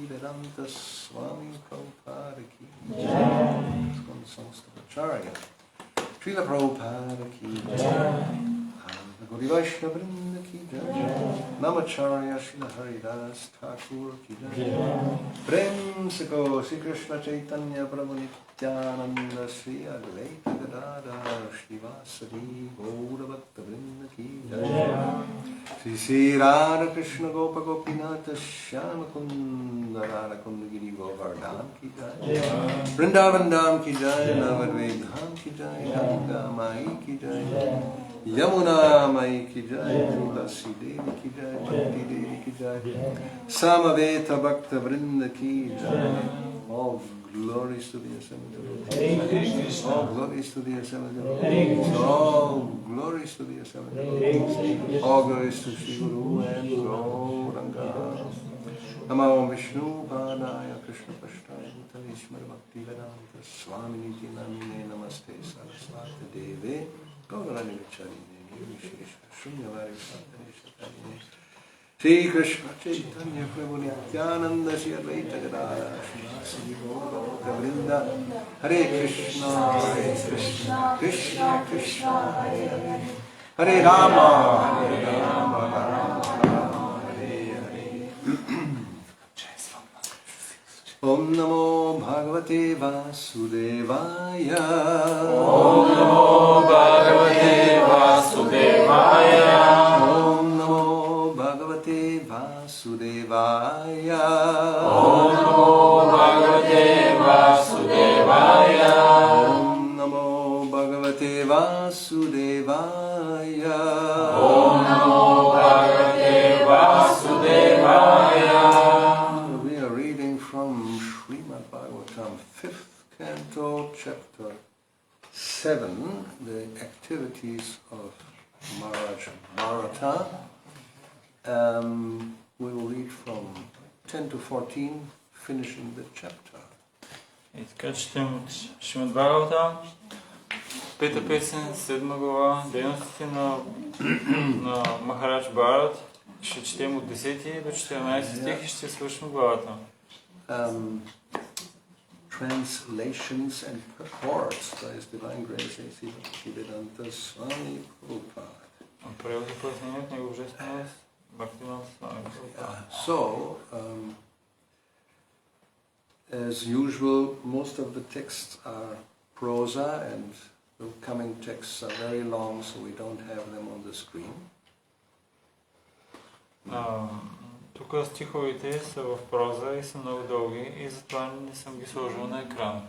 Vedanta Swami Prabhupada ki Samstapacharya Srila Prabhupada ki Gauri Vaishnava Vrinda ki Namacharya Srila Haridas Thakur ki Prem Siko Sri Krishna Chaitanya Prabhu Nityananda Sri Advaita Gadadhar Srivasadi Gauravani Vrinda ki Sri Radha Krishna Gopa Gopinath Shyama Kunda Radha Kunda Giri Govardhan ki jai Vrindavan Dham ki jai Navadved Dham ki jai Ganga Mai ki jai Yamuna Mai ki jai Tulasi Devi ki jai Bhakti Devi ki jai Samaveta Bhakta Vrinda ki jai. All glories to the Assembled Lord. All glories to the Assembled Lord. All glories to the Assembled Lord. All glories to Sri Guru and Gauranga. Namo Vishnu Padaya Krishna Pashtaya Bhutale Bhakti Vedanta Swami Niti Namine Namaste Saraswati Deve Gauravani Vicharine Vishesha Shunyavadi Santane Shatarine Shri Krishna Chaitanya Prabhu Nityananda Shri Advaita Gadadhar Srivasadi Gauravani Vrinda Hare Krishna Krishna Krishna Hare Hare Hare Rama Hare Rama Om Namo Bhagavate Vasudevaya. Om Namo Bhagavate Vasudevaya. Om Namo Bhagavate Vasudevaya. Om Namo Bhagavate Vasudevaya. Om Namo Bhagavate Vasudevaya. Om Namo Bhagavate Vasudevaya. Canto, chapter 7, the activities of Maharaj Bharata. We will read from 10 to 14, finishing the chapter. И така четем от Шримад Бхагавата, пета песен, 7 глава, дейностите на Махарадж Бхарат. Ще четем от 10 до 14 стих и ще свършим главата. Translations and purports by His Divine Grace A.C. Bhakti Vedanta Swami Prabhupada. Превод и пояснение от Негово Божественост Бхактивинода Свами Прабхупада. So, as usual, most of the texts are prosa and the coming texts are very long, so we don't have them on the screen. Тук стиховете са в проза и са много дълги и затова не съм ги сложил на екран.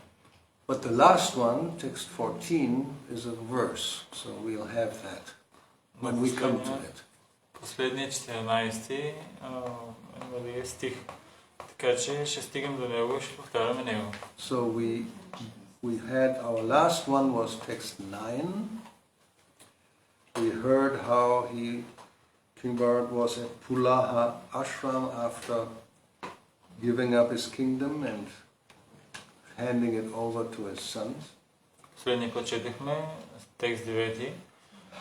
But the last one, text 14, is a verse, so we'll have that when we come to it. Последният 14 е стих, така че ще стигам до него и ще повтаряме него. So we had, our last one was text 9. We heard how King Bharat was at Pulaha ashram after giving up his kingdom and handing it over to his sons. Последния път четехме текст 9,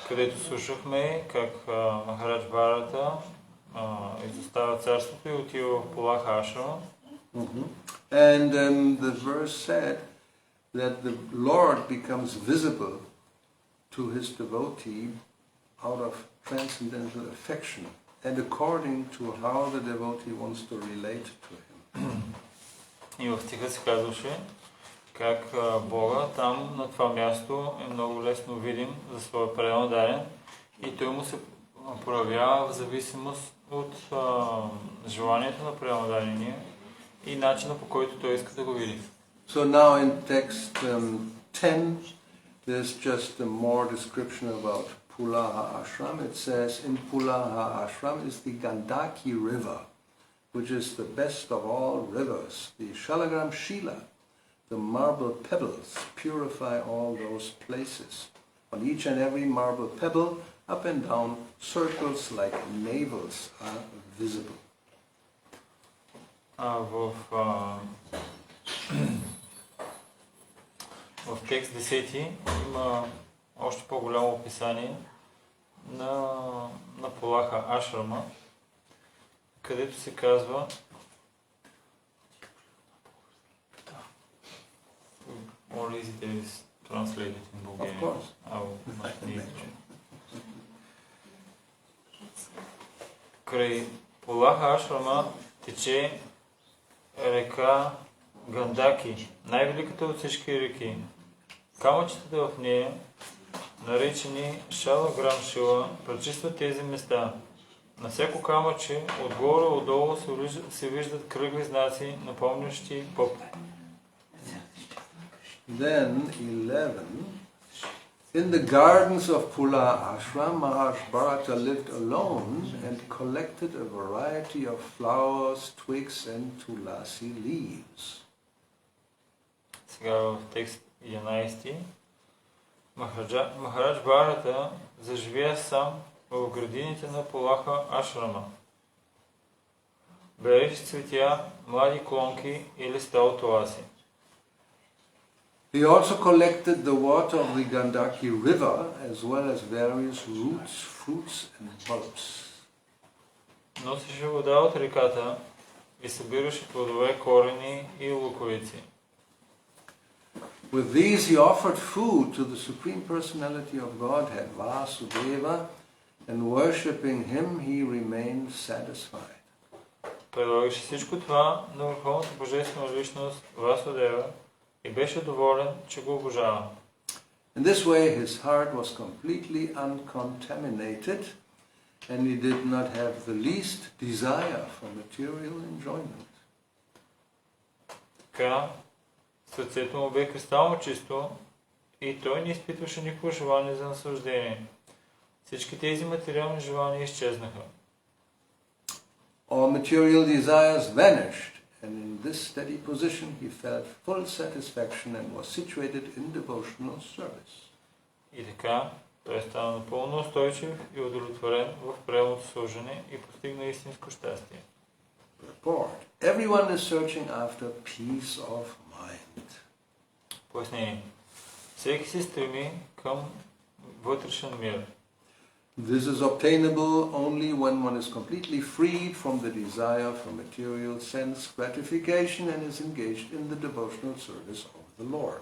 където слушахме как Махарадж Бхарата изоставя царството и отива в Пулаха ашрама. And the verse said that the Lord becomes visible to his devotee out of transcendental affection and according to how the devotee wants to relate to him. И в стиха се казваше как Бога там на това място е много лесно видим за своя предан дарен и той му се проявява в зависимост от желанието на предан дарения и начина по който той иска да го види. So now in text 10 there's just a more description about Pulaha ashram. It says in Pulaha ashram is the Gandaki river, which is the best of all rivers. The Shalagram Shila, the marble pebbles, purify all those places. On each and every marble pebble, up and down, circles like navels are visible. В текст 10 има още по-голямо описание на Пулаха ашрама, където се казва or is it is translated in Bulgarian? Of course. I will not need to. Край Пулаха Ашрама тече река Гандаки, най-великата от всички реки. Камъчетата в нея, наречени Шала Грам Шила, пречистват тези места. На всяко камъче, отгоре отдолу се виждат кръгли знаци, напомнящи поп. Then 11. In the gardens of Pula Ashram, Maharaj Bharata lived alone and collected a variety of flowers, twigs and tulasi leaves. Сега в текст 11. Махарадж Бхарата заживя сам в градините на Пулаха Ашрама. Береше цветя, млади клонки и листа от tulasi. He also collected the water of the Gandaki river as well as various roots, fruits and bulbs. Носеше вода от реката и събираше плодове, корени и луковици. With these he offered food to the Supreme Personality of Godhead, Vasudeva, and worshipping him he remained satisfied. Предлагаше всичко това на Върховната Божествена личност Васудева и беше доволен, че го обожава. In this way his heart was completely uncontaminated and he did not have the least desire for material enjoyment. Така, сърцето му бе кристално чисто и той не изпитваше никакво желание за наслаждение. Всички тези материални желания изчезнаха. All material desires vanished, and in this steady position he felt full satisfaction and was situated in devotional service. И така, той стана напълно устойчив и удовлетворен в преемното служене и постигна истинско щастие. Purport. Everyone is searching after peace of mind. Пояснение. Всеки се стреми към вътрешен мир. This is obtainable only when one is completely freed from the desire for material sense gratification and is engaged in the devotional service of the Lord.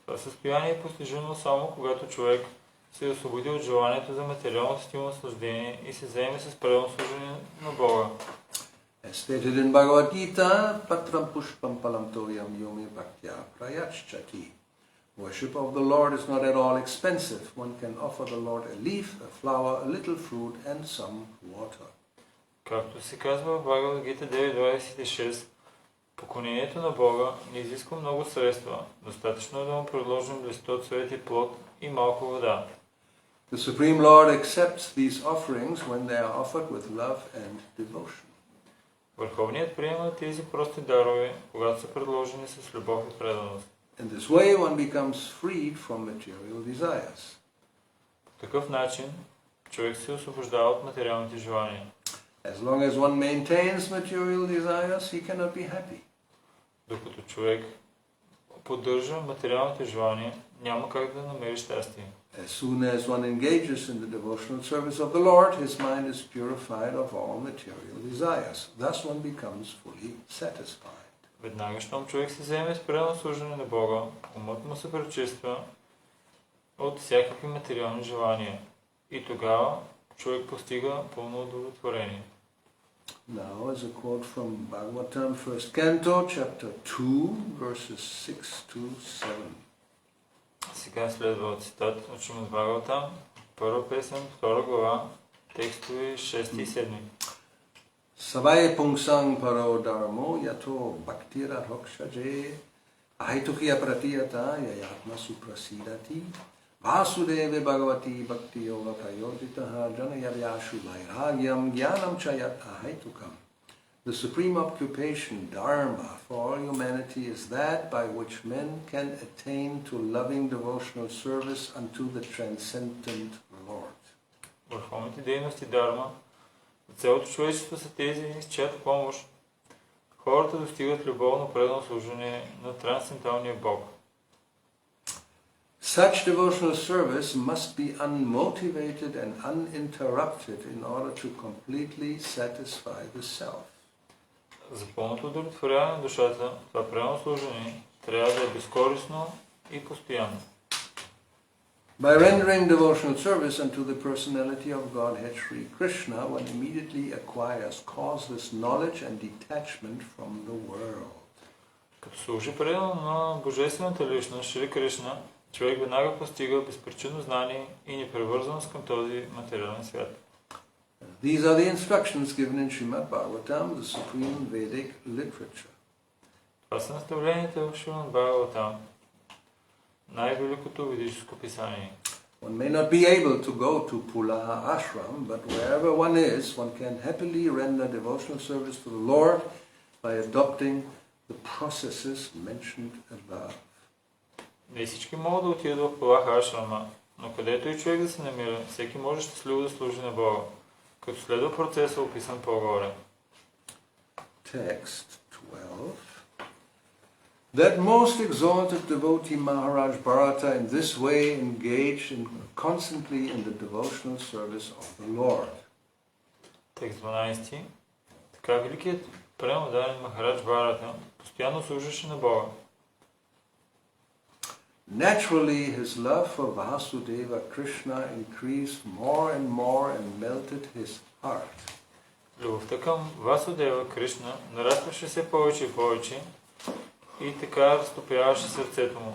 Това състояние е постижимо само когато човек се освободи от желанието за материално стимул наслаждение и се заеме с преданно служение на Бога. As stated in Bhagavad Gita, Patram Pushpam Palam Toyam Yomi Bhaktya Prayachchati. Worship of the Lord is not at all expensive. One can offer the Lord a leaf, a flower, a little fruit and some water. Както се казва в Бхагавад Гита 9.26, поклонението на Бога не изисква много средства. Достатъчно е да му предложим листо, цвет и плод и малко вода. The Supreme Lord accepts these offerings when they are offered with love and devotion. Върховният приема тези прости дарове, когато са предложени с любов и преданост. In this way one becomes freed from material desires. По такъв начин човек се освобождава от материалните желания. As long as one maintains material desires, he cannot be happy. Докато човек поддържа материалните желания, няма как да намери щастие. As soon as one engages in the devotional service of the Lord, his mind is purified of all material desires. Thus one becomes fully satisfied. Веднага, щом човек се вземе с преданно служене на Бога, умът му се пречиства от всякакви материални желания. И тогава човек постига пълно удовлетворение. Now, as a quote from Bhagavatam, 1st Canto, chapter 2, verses 6 to 7. Сега следва цитат от Шримад Бхагаватам, първа песен, втора глава, текстове 6 и 7. Savai pungsang paro dharmo yato bhaktira hokshaje ahitukiya pratiyata yayatma suprasidati vasudeve bhagavati bhakti yoga prayoditaha janayavyasu vairagyam jnanam chayat ahitukam. The supreme occupation, dharma, for all humanity is that by which men can attain to loving devotional service unto the transcendent Lord. Върховните дейности Дарма за цялото човечество са тези, с чиято помощ хората достигат любовно предано служение на трансценденталния Бог. Such devotional service must be unmotivated and uninterrupted in order to completely satisfy the self. За пълното удовлетворяване на душата, това преданно служение трябва да е безкористно и постоянно. By rendering devotional service unto the personality of Godhead Sri Krishna, one immediately acquires causeless knowledge and detachment from the world. Като служи предано на Божествената личност Шри Кришна, човек веднага постига безпричинно знание и непривързаност към този материален свят. These are the instructions given in Srimad Bhagavatam, the supreme Vedic literature. Това са наставленията в Шримад Бхагаватам, най-великото ведическо писание. One may not be able to go to Pulaha Ashram, but wherever one is, one can happily render devotional service to the Lord by adopting the processes mentioned above. Не всички могат да отидат в Пулаха Ашрама, но където и човек да се намира, всеки може щастливо да служи на Бога, като следва процеса, описан по-горе. Text 12. That most exalted devotee Maharaj Bharata in this way engaged constantly in the devotional service of the Lord. Текст 12. Така великият преданен Махарадж Бхарата постоянно служеше на Бога. Naturally, his love for Vasudeva Krishna increased more and melted his heart. Любовта към Васудева Кришна нарастваше все повече и повече и така разтопяваше сърцето му.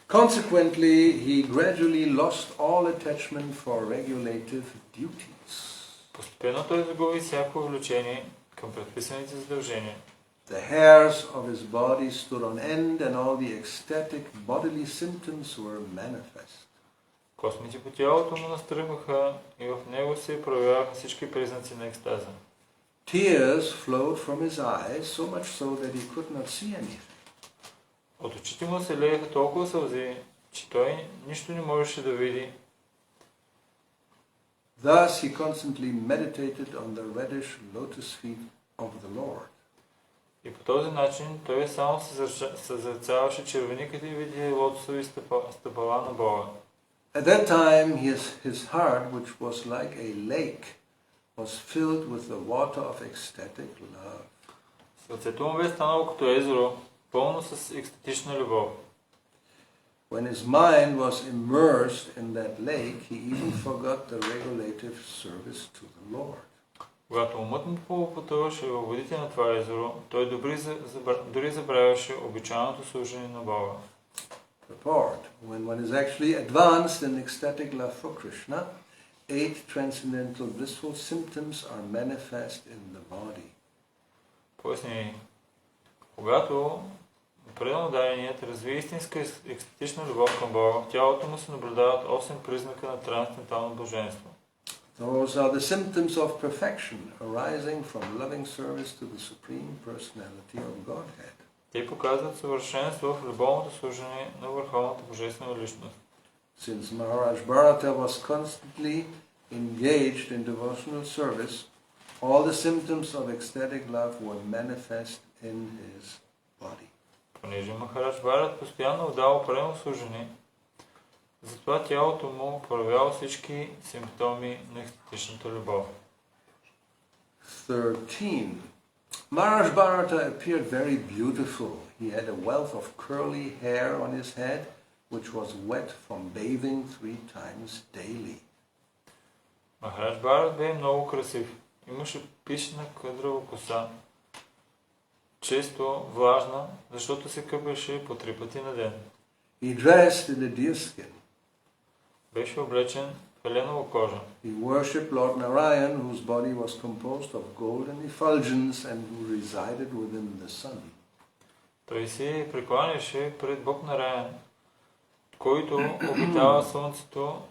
Consequently, he gradually lost all attachment for regulative duties. Постепенно той загуби всяко влечение към предписаните задължения. The hairs of his body stood on end and all the ecstatic bodily symptoms were manifest. Космите по тялото му настръхваха и в него се проявяваха всички признаци на екстаза. Tears flowed from his eyes, so much so that he could not see anything. От очите му се лееха толкова сълзи, че той нищо не можеше да види. Thus he constantly meditated on the reddish lotus feet of the Lord. И по този начин той само съзерцаваше червениките и види лотосови стъпала на Бога. At that time his heart, which was like a lake, was filled with the water of ecstatic love. Сърцето му бе станало като езеро, пълно с екстатична любов. When his mind was immersed in that lake, he even forgot the regulative service to the Lord. Когато умът му потъваше във водите на това езеро, той дори забравяше обичайното служение на Бога. Purport. When one is actually advanced in ecstatic love for Krishna, 8 transcendental blissful symptoms are manifest in the body. Пояснение. Когато преданно дареният развие истинска екстатична любов към Бога, в тялото му се наблюдават 8 признака на трансцендентално блаженство. Those are the symptoms of perfection arising from loving service to the Supreme Personality of Godhead. Те показват съвършенство в любовното служение на Върховната Божествена личност. Since Maharaj Bharata was constantly engaged in devotional service, all the symptoms of ecstatic love were manifest in his body. Понеже Махарадж Бхарат постоянно отдава преданно служение, затова тялото му проявява всички симптоми на екстатичната любов. 13. Maharaj Bharata appeared very beautiful. He had a wealth of curly hair on his head, which was wet from bathing 3 times daily. Махарадж Бхарат бе много красив. Имаше пишна къдрава коса, често влажна, защото се къпеше по 3 пъти на ден. He dressed in a deerskin. Беше облечен в еленова кожа. He worshipped Lord Narayan, whose body was composed of golden effulgence and who resided within the sun. Той се прекланяше пред Бог Нараян, който обитава слънцето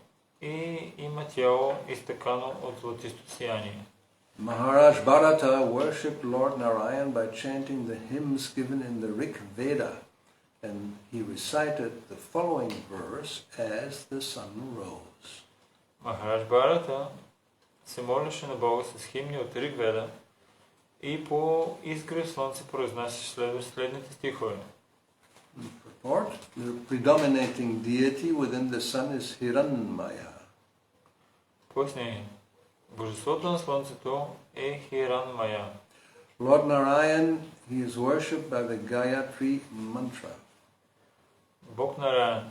и има тяло изтъкано от златисто сияние. Maharaj Bharata worshipped Lord Narayan by chanting the hymns given in the Rig Veda, and he recited the following verse as the sun rose. Махарадж Бхарата се молеше на Бога с химни от Риг Веда и по изгрев слънце произнасяше следните стихове. Or the predominating deity within the sun is Hiranmaya. Пояснение. Божеството на Слънцето е Хиранмая. Lord Narayan, he is worshipped by the Gayatri mantra. Бог Нараян.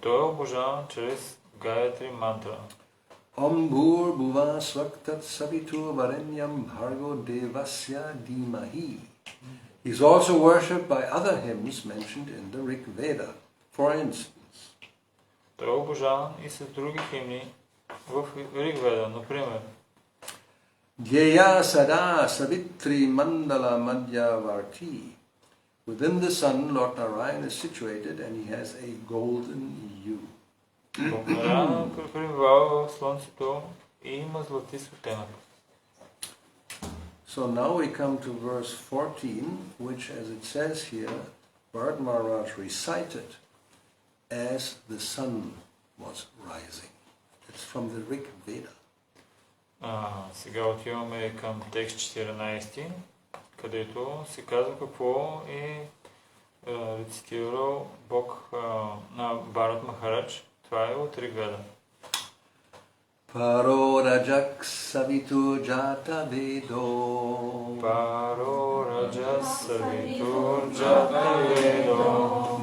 Той е обожаван чрез Гаятри мантра. Om Bhur Bhuva Swaktat Savitur Varenyam Bhargo Devasya Dhimahi. He is also worshipped by other hymns mentioned in the Rig Veda. For instance, Той е обожаван и с други химни в Ригведа, например. Dhyeya Sada Savitri Mandala Madhyavarti. Within the sun, Lord Narayan is situated and he has a golden ewe. Бог Нараян пребивава в Слънцето и има злати светенък. So now we come to verse 14, which, as it says here, Bharat Maharaj recited as the sun was rising. It's from the Rig Veda. Сега отиваме към текст 14, където се казва какво е рецитирал Бог на Бхарат Махарадж. Това е от Ригведа. Paro rajak savitu jata vedo. Paro rajak savitu jata vedo.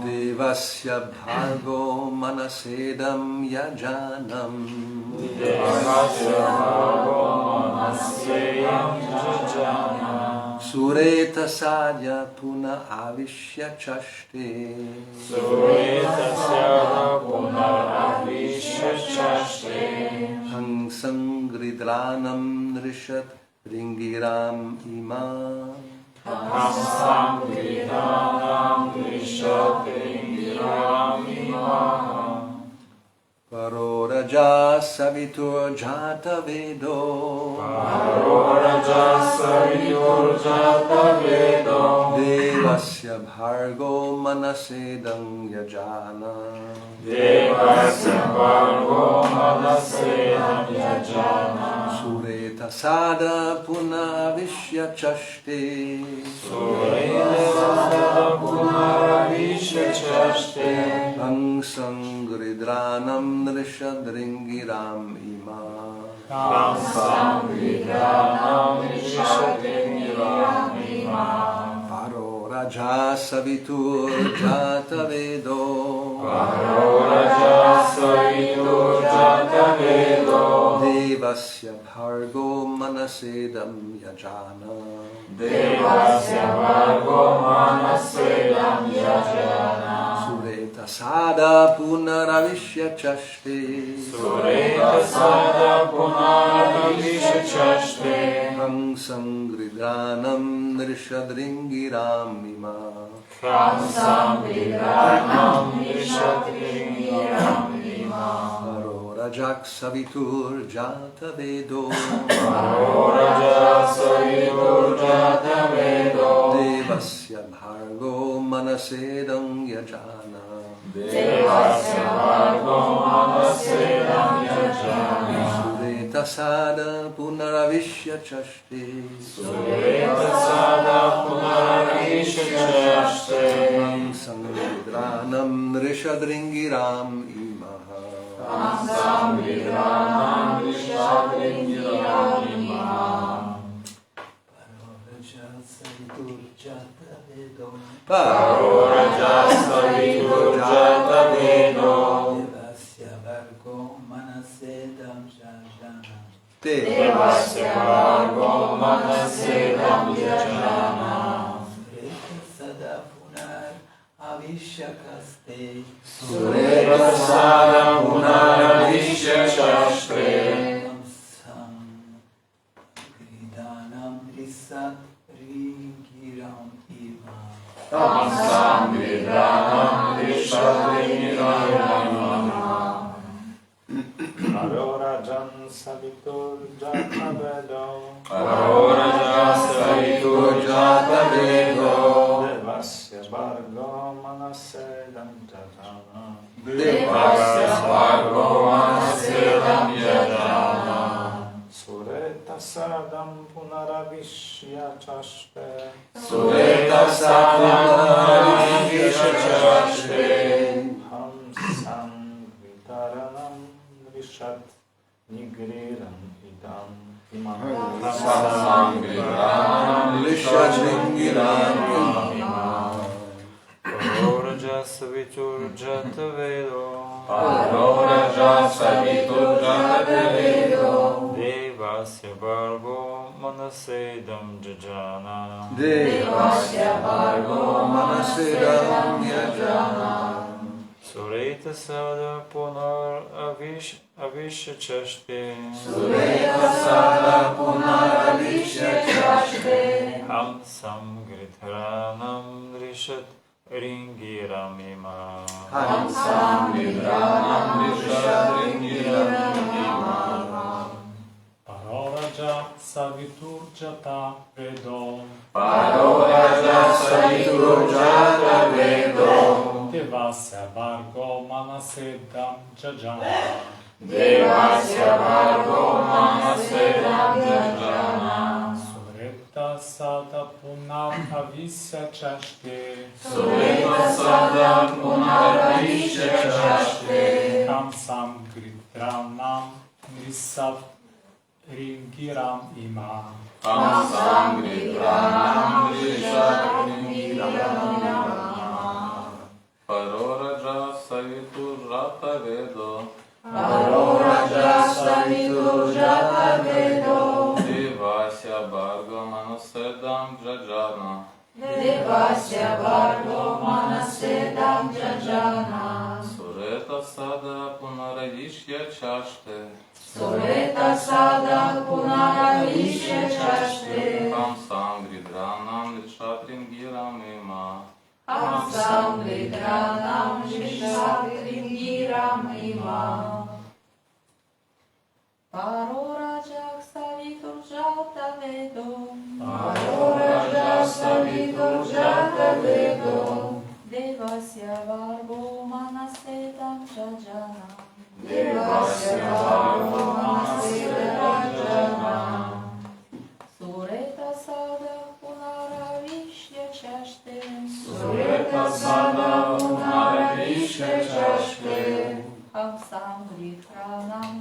Devasya bhargo manasedam yajanam. Devasya bhargo manasedam yajanam. Sureta sadya puna avishya chaste. Sureta sadya puna avishya chaste. Hang sangridranam nrishat ringiram ima. Hang sangridranam nrishat ringiram ima. Paro raja savitur jata vedo. Paro raja savitur jata vedo. Devasya bhargo manasedam yajana. Devasya bhargo manasedam yajana. Sureta sada punavishya chaste. Sureta sada punavishya chaste. Hang sangridranam nrishadringiram ima. Hang sangridranam nrishadringiram ima. Paro raja savitur jata vedo. Paro raja savitur jata vedo. Devasya bhargo manasedam yajana. Devasya bhargo manasedam yajana. Sureta sada punaravishya chaste. Sureta sada punaravishya chaste. Hang sangridranam nrishadringiram ima. Hang sangridranam nrishadringiram ima. Paro rajak savitur jata vedo. Paro rajak savitur jata vedo. Devasya bhargo manasedam yajana. Devasya bhargo manasedam yajana. Sureta sada punaravishya chaste. Sureta sada punaravishya chaste. Hang sangridranam nrishadringiram ima. Hang sangridranam nrishadringiram ima. Paro raja savitur jata vedo. Devasya bhargo manasedam yajana. Devasya bhargo manasedam yajana. Sureta sada punar avishakaste. Sureta sada punaravishya chaste. Samsam gridanam risat ringiram ima. Hang sangridranam nrishadringiram ima. Paro rajan savitur jata vedo. Paro raja savitur jata vedo. Devasya bhargo manasedam yajana. Devasya bhargo manasedam yajana. Sureta sadam punaravishya chaste. Sureta Savanarishya Chaste. Hamsam Vitaranam Rishat Nigriram Idam Imam. Hamsam Vitaranam Rishat Nigriram Imam. Paroraja Saviturjata Vedo. Paroraja Saviturjata Vedo. Devasya Bhargo Manasedam Jajana. Devasya Bhargo Manasedam Jajana. Sureta Sada Punar Avishya Chaste. Sureta Sada Punar Avishya Chaste. Hamsam Gritharanam Rishat Ringiram Imam. Hamsam Gritharanam Rishat Ringiram Imam. Paroraja Saviturjata Vedo. Paroraja Saviturjata Vedo. Devasya Bhargo Manasedam Jajana. Devasya Bhargo Manasedam Jajana. Sureta Sada Punar Avishya Chaste. Sureta Sada Punar Avishya Chaste. Kamsam Gritranam Nisat Ringiram Imam. Hamsam Gritranam Rishat Ringiram Imam. Paroraja Saviturjata Vedo. Paroraja Saviturjata Vedo. Devasya Bhargo Manasedam Jajana. Devasya Bhargo Manasedam Jajana. Sureta Sada Punaravishya Chaste. Sureta Sada Punaravishya Chaste. Hamsam Gridranam Rishat Ringiram Imam. Hamsam Gritranam Rishat Ringiram Imam. Paroraja Saviturjata Vedo. Paroraja Saviturjata Vedo. Devasya Bhargo Manasedam Jajana. Devasya Bhargo Manasedam Jajana. Sureta Sada Punaravishya Chaste. Sureta Sada Punaravishya Chaste. Hamsam Gritranam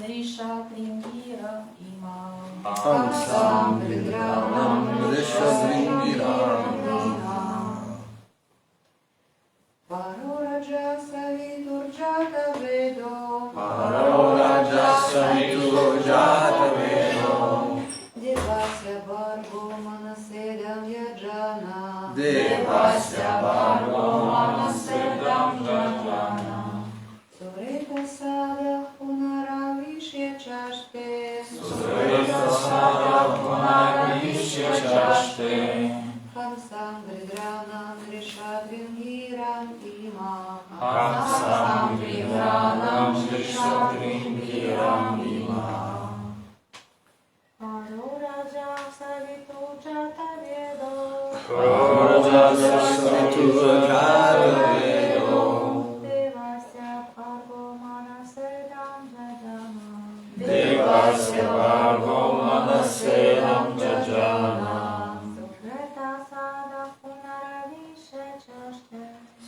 Rishat Ringiram Imam. Hamsam Gritranam Rishat Ringiram Imam. Paroraja Saviturjata Vedo. Paroraja Saviturjata Vedo. Devasya Bhargo Manasedam Jajana. Devasya Bhargo Manasedam Jajana. Sureta Sada Punaravishya Chaste. Sureta Sada Punaravishya Chaste. Hamsam Gridranam Rishat Ringiram Imam. Hamsam Gritranam Rishat Ringiram Imam. Paroraja Saviturjata Vedo. Paroraja Saviturjata Vedo. Devasya Bhargo Manasedam Jajana. Devasya Bhargo Manasedam Jajana. Sureta Sada Punaravishya Chaste.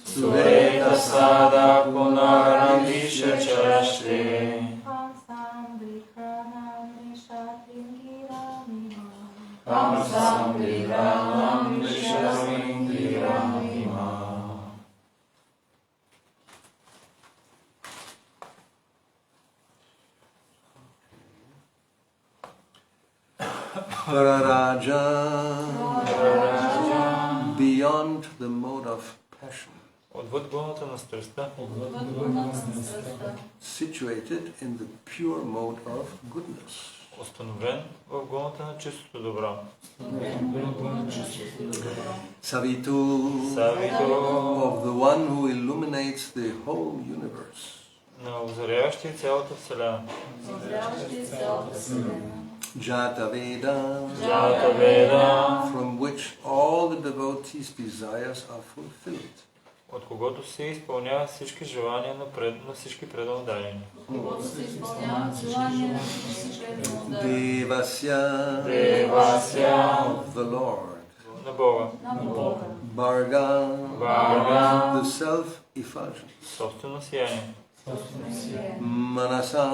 Sureta Sada Punaravishya Chaste. Hamsam Gritranam Rishat Ringiram Imam. Hamsam Gritranam Rishat Ringiram Imam. Pararaja, beyond the mode of passion, Отвъд гоната на страстта, situated in the pure mode of goodness. установен в гоната на чистото добро. Savitu, Савито of the one who illuminates the whole universe. на озаряващи цялата Вселена. Jata Veda, Джата Веда, from which all the devotees' desires are fulfilled. от когото се изпълняват всички желания на всички преданодадени. Когато се изпълняват желания на всички преданодадени. Devasya of the Lord. На Бога. Bharga, the self-effulgence. Собствено сияние. Manasa,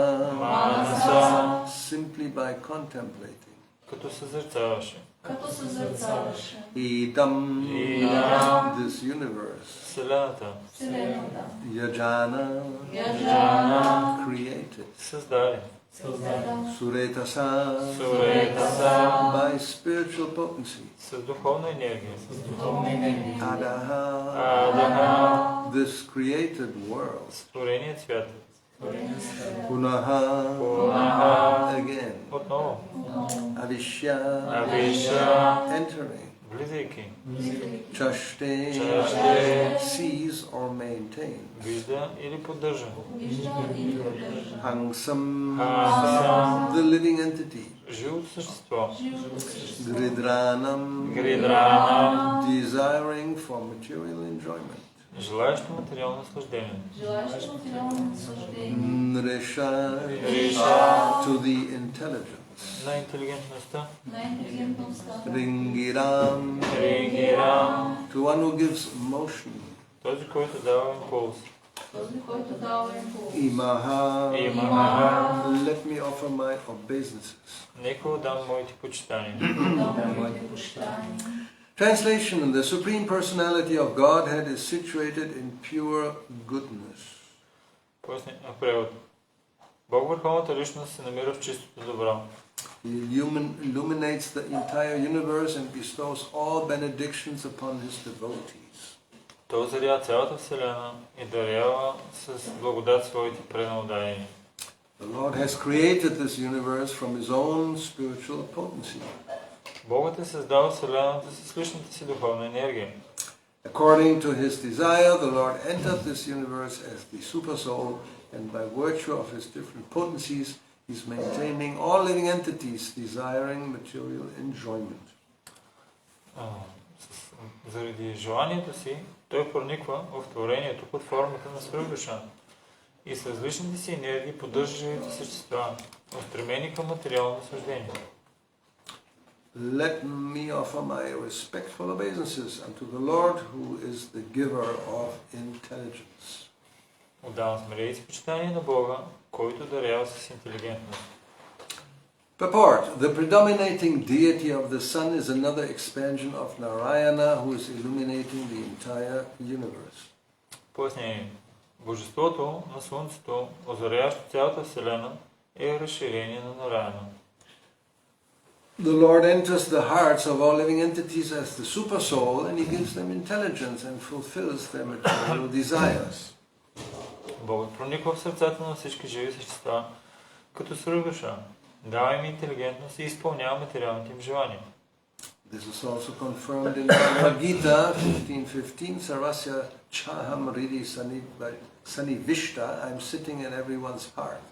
simply by contemplating. Като съзерцаваше. Idam, this universe. Вселената. Yajana, created. Създаде. Suretasa, by spiritual potency. С духовна енергия. Adaha, this created world. Створеният свят. Punaha, again. Отново. Avishya, entering. Влизайки. Chashte, seize or maintain. Вижда или поддържа. Hangsam, the living entity. Живото същество. Gridranam, desiring for material enjoyment. Желаещо материално наслаждение. Nrisha, to the intelligence. На интелигентността. Ringiram, to one who gives motion. Този, който дава импулс. Imaha, let me offer my obeisances. Нека отдам моите почитания. Translation: The Supreme Personality of Godhead is situated in pure goodness. Превод. Бог върховната личност се намира в чистото добро. He illuminates the entire universe and bestows all benedictions upon his devotees. Той озарява цялата Вселена и дарява с благодат своите преданодадени. The Lord has created this universe from his own spiritual potency. Богът е създал Вселената с личната си духовна енергия. According to his desire, the Lord entered this universe as the Supersoul, and by virtue of his different potencies, he's maintaining all living entities desiring material enjoyment. Заради желанието си, той прониква в творението под формата на свръхдуша и с различните си енергии поддържа живите същества, устремени към материално наслаждение. Let me offer my respectful obeisances unto the Lord, who is the giver of intelligence. Отдавам смирение и почитание на Бога, който дарява с интелигентност. Purport: The predominating deity of the sun is another expansion of Narayana, who is illuminating the entire universe. Пояснение. Божеството на Слънцето, озарящо цялата Вселена, е разширение на Нараяна. The Lord enters the hearts of all living entities as the Supersoul, and he gives them intelligence and fulfills their material desires. Богът прониква в сърцата на всички живи същества, като свръхдуша, дава им интелигентност и изпълнява материалните им желания. This is also confirmed in Bhagavad Gita 15:15. Sarvasya chaham ridi sanivishta. I'm sitting in everyone's heart.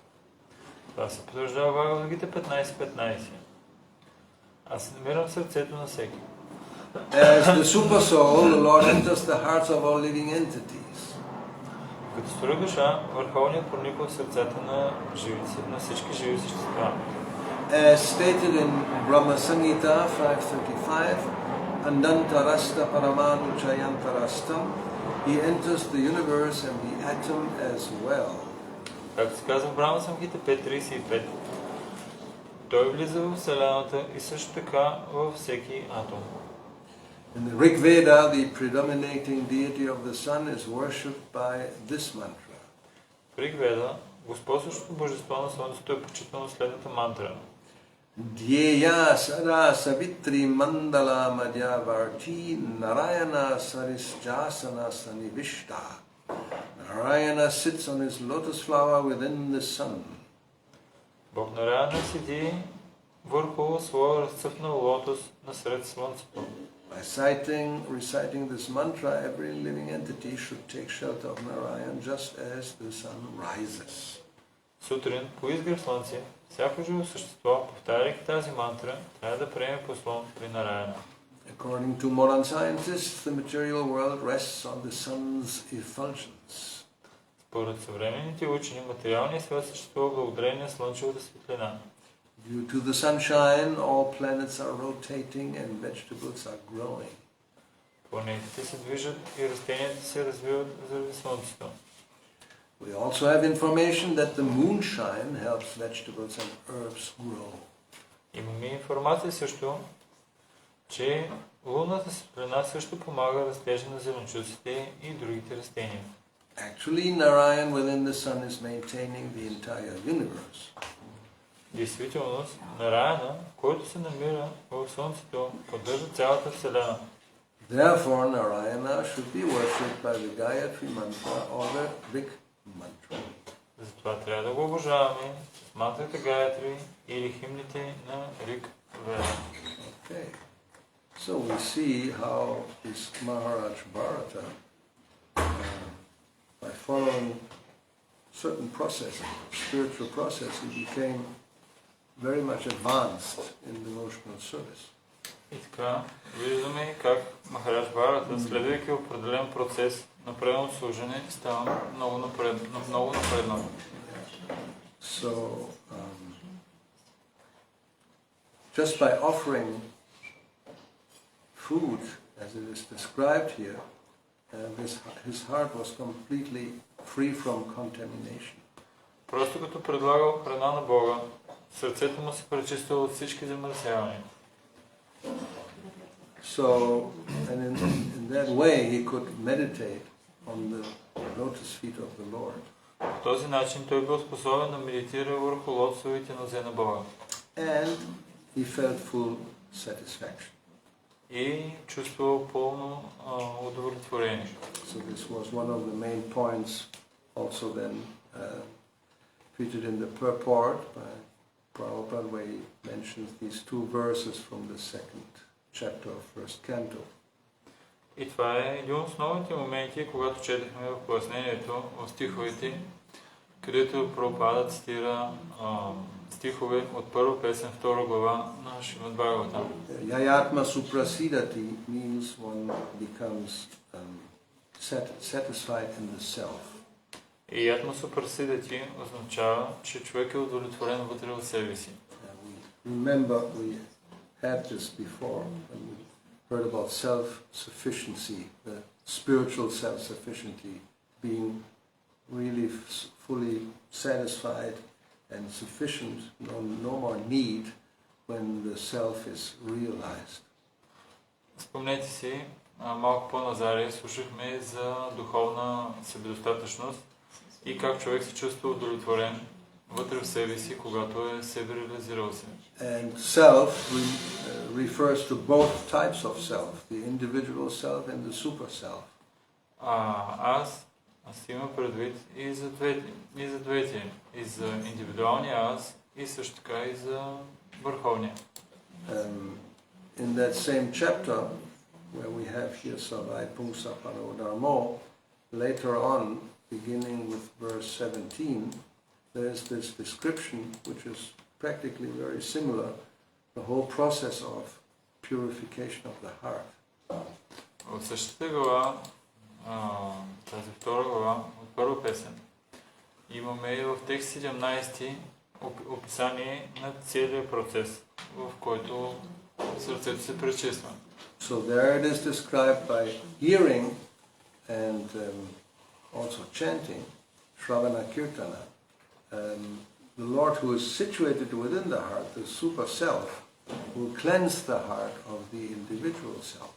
Това се потвърждава в Бхагавад Гита 15:15. Аз се намирам в сърцето на всеки. As the Supersoul, the Lord enters the hearts of all living entities. Като свръхдуша, Върховният прониква в сърцата на всички живи същества. As stated in Brahma Samhita 5:35, Anantarasta Paramanu Chayantarastam, he enters the universe and the atom as well. Както се казва в Брахма Самхита 5.35, той влиза в Вселената и също така във всеки атом. In the Rig Veda, the predominating deity of the sun is worshipped by this mantra. В Риг Веда, господстващото божество на Слънцето е почитано следната мантра. Dhyeya sada savitri mandala madhyavarti Narayana sarisjasana sanivishta. Narayana sits on his lotus flower within the sun. Бог Нараяна седи върху своя разцъфнал лотос насред Слънцето. By reciting this mantra, every living entity should take shelter of Narayan just as the sun rises. Сутрин, по изгрев слънце, всяко живо същество, повтаряйки тази мантра, трябва да приеме послон при Нараяна. According to modern scientists, the material world rests on the sun's effulgence. Според съвременните учени, материалният свят съществува благодарение на слънчевата светлина. Due to the sunshine, all planets are rotating and vegetables are growing. Планетите се движат и растенията се развиват заради слънцето. We also have information that the moonshine helps vegetables and herbs grow. Имаме информация също, че лунната светлина също помага растежа на зеленчуците и другите растения. Actually, Narayan within the sun is maintaining the entire universe. Действителност, Нараяна, който се намира в Слънцето, поддържа цялата Вселена. Therefore, Narayana should be worshipped by the Gayatri mantra or the Rig mantra. Затова трябва да го обожаваме с мантрата Гаятри или химните на Риг Веда. Okay. So we see how this Maharaj Bharata, by following certain processes, spiritual process, he became very much advanced in devotional service. И така, виждаме как Махарадж Бхарата, следвайки определен процес на преданно служене, става много напреднал. So, just by offering food, as it is described here, his heart was completely free from contamination. Просто като предлагал храна на Бога, сърцето му се пречиствало от всички замърсявания. So, and in that way he could meditate on the lotus feet of the Lord. По този начин той бил способен да медитира върху лотосовите нозе на Бога. And he felt full satisfaction. И чувствал пълно удовлетворение. So this was one of the main points also then treated in the purport by Prabhupada, where he mentions these two verses from the second chapter of first canto. И това е един от основните моменти, когато четахме в пояснението в стиховете, където Прабхупада цитира стихове от първа песен, втора глава на Шримад Бхагаватам. Yayatma suprasidati means one becomes satisfied in the self. И ятма супрасидати означава, че човек е удовлетворен вътре от себе си. Remember, we had this before when we heard about self-sufficiency, the spiritual self-sufficiency, being really fully satisfied and sufficient, no more need when the self is realized. Спомнете си, малко по-назаре слушахме за духовна себедостатъчност и как човек се чувства удовлетворен вътре в себе си, когато е себе реализирал се. And self refers to both types of self, the individual self and the super self. Аз имам предвид и за двете, и за индивидуалния аз, и също така и за върховния. In that same chapter, where we have here Savai Pungsa Paro Dharmo, later on, beginning with verse 17, there is this description which is practically very similar, the whole process of purification of the heart. От същата глава, тази втора глава, от първа песен, имаме в текст 17 описание на целият процес, в който сърцето се пречиства. So there it is described by hearing and also chanting, Shravana Kirtana. The Lord who is situated within the heart, the super self, will cleanse the heart of the individual self.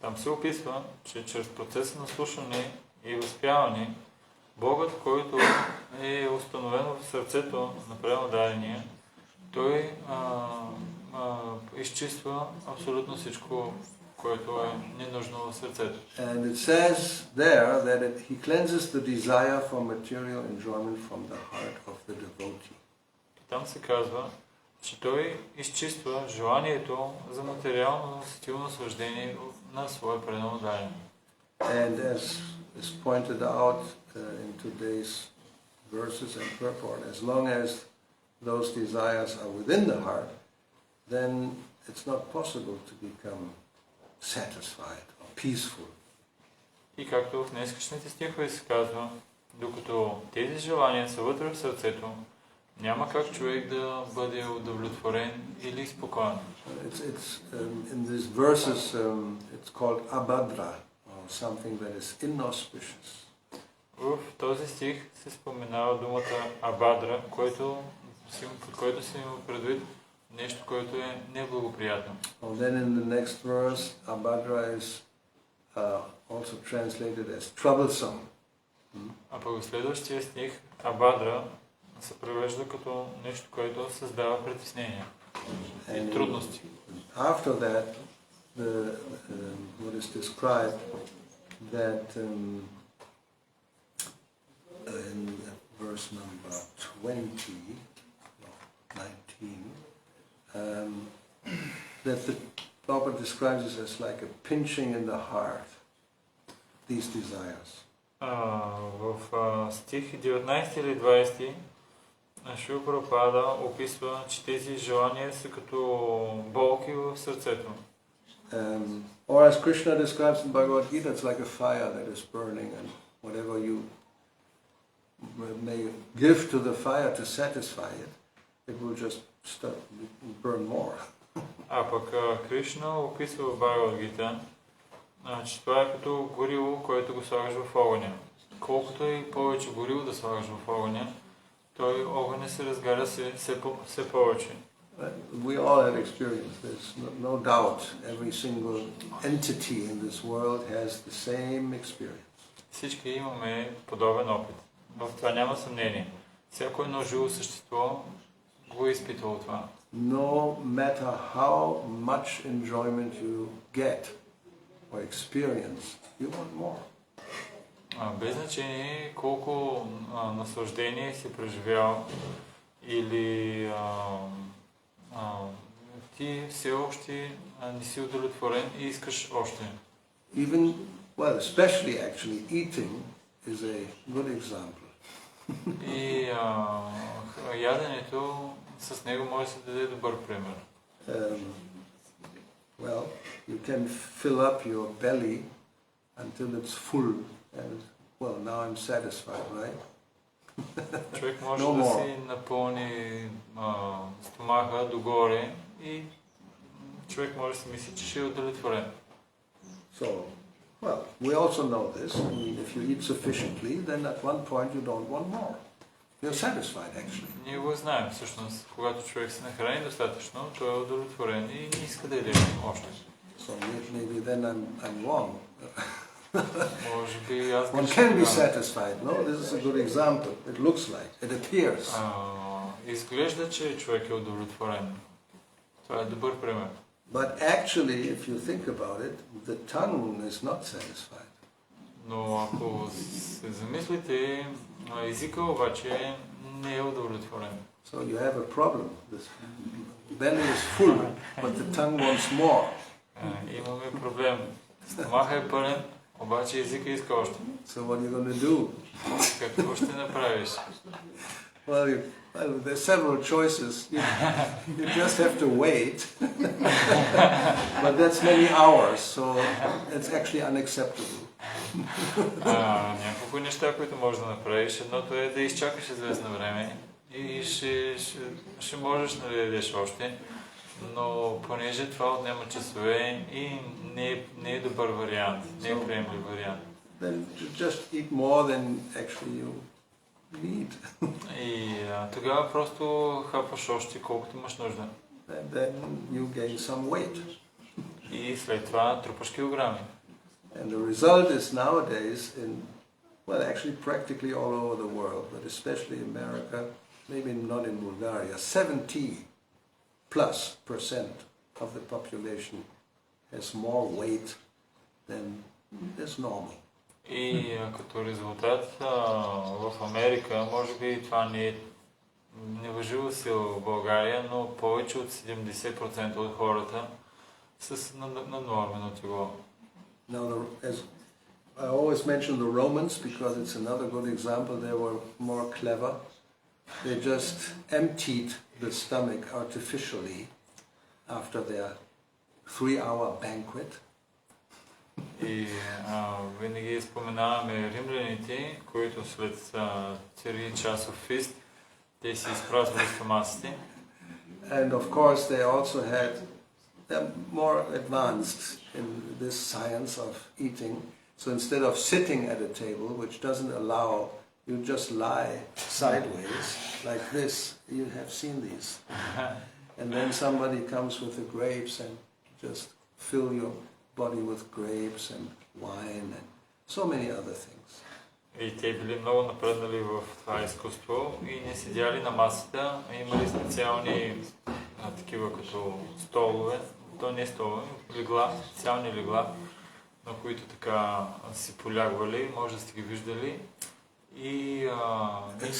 Там се описва, че чрез процеса на слушане и възпяване, Богът, който е установен в сърцето на преданодадения, той изчиства абсолютно всичко, което е ненужно в сърцето. And it says there that he cleanses the desire for material enjoyment from the heart of the devotee. И там се казва, че той изчиства желанието за материално сетивно наслаждение на своя преданодаден. And as is pointed out in today's verses and purport, as long as those desires are within the heart, then it's not possible to become satisfied or peaceful. И както в днескашните стихове се казва, докато тези желания са вътре в сърцето, няма как човек да бъде удовлетворен или спокоен. In these verses, it's called abhadra, or something that is inauspicious. В този стих се споменава думата абадра, под който се има предвид нещо, което е неблагоприятно. And then in the next verse, abhadra is also translated as troublesome. А пък в следващия стих абадра се превежда като нещо, което създава притеснения и трудности. After that, what is described that in verse number 19, that the Prabhupada describes it as like a pinching in the heart, these desires. В стих 19 или 20 Шрила Прабхупада описва, че тези желания са като болки в сърцето. Or as Krishna describes in Bhagavad Gita, it's like a fire that is burning, and whatever you may give to the fire to satisfy it, it will just burn more. А пък Кришна описва в Бхагавад Гита, че това е като гориво, което го слагаш в огъня. Колкото и повече гориво да слагаш в огъня, той огъня се разгаря все повече. We all have experience. There's no doubt. Every single entity in this world has the same experience. Всички имаме подобен опит. В това няма съмнение. Всяко едно живо същество го е изпитвало това. No matter how much enjoyment you get or experience, you want more. Без значение колко наслаждение си преживял или ти все още не си удовлетворен и искаш още. Even, well, especially actually eating is a good example. И яденето, с него може да се даде добър пример. Well, you can fill up your belly until it's full, and well, now I'm satisfied, right? Човек може No да more. си напълни стомаха догоре и човек може да си мисли, че ще е удовлетворен. So, well, we also know this. I mean, if you eat sufficiently, then at one point you don't want more. You're satisfied, actually. Ние го знаем всъщност. Когато човек се нахрани достатъчно, той е удовлетворен и не иска да яде още. So maybe then I'm wrong. Може би аз One can be satisfied, no? This is a good example. It looks like, it appears. Изглежда, че човек е удовлетворен. Това е добър пример. But actually, if you think about it, the tongue is not satisfied. Но ако се замислите, езика обаче не е удовлетворен. So you have a problem. The belly is full, but the tongue wants more. Имаме проблем. Стомаха е пълен, обаче езика иска още. So what are you going to do? Какво ще направиш? Well, there's several choices. You just have to wait. But that's many hours, so it's actually unacceptable. Няколко неща, които можеш да направиш. Едното е да изчакаш известно време и ще можеш да ядеш още, но понеже това отнема часове и не е добър вариант, не е приемлив вариант. Then just eat more than actually you need. И тогава просто хапваш още колкото имаш нужда. And then you gain some weight. И след това трупаш килограми. And the result is nowadays well, actually practically all over the world, but especially America, maybe not in Bulgaria, 70+% of the population has more weight than is normal. И като резултат в Америка, може би това не важи в сила в България, но повече от 70% от хората са на нормено тегло. Now, as I always mention the Romans because it's another good example, they were more clever. They just emptied the stomach artificially after their 3-hour banquet. И винаги споменаваме римляните, които след 3 часов фист, те си изпразвали стомасите. And of course they also they're more advanced in this science of eating. So instead of sitting at a table, which doesn't allow you just lie sideways like this, you have seen these. And then somebody comes with the grapes and just fill your body with grapes and wine and so many other things. И те били много напреднали в това изкуство и не седяли на масата, а имали специални такива като столове, то не столове, легла, специални легла, на които така си полягвали, може да сте ги виждали. И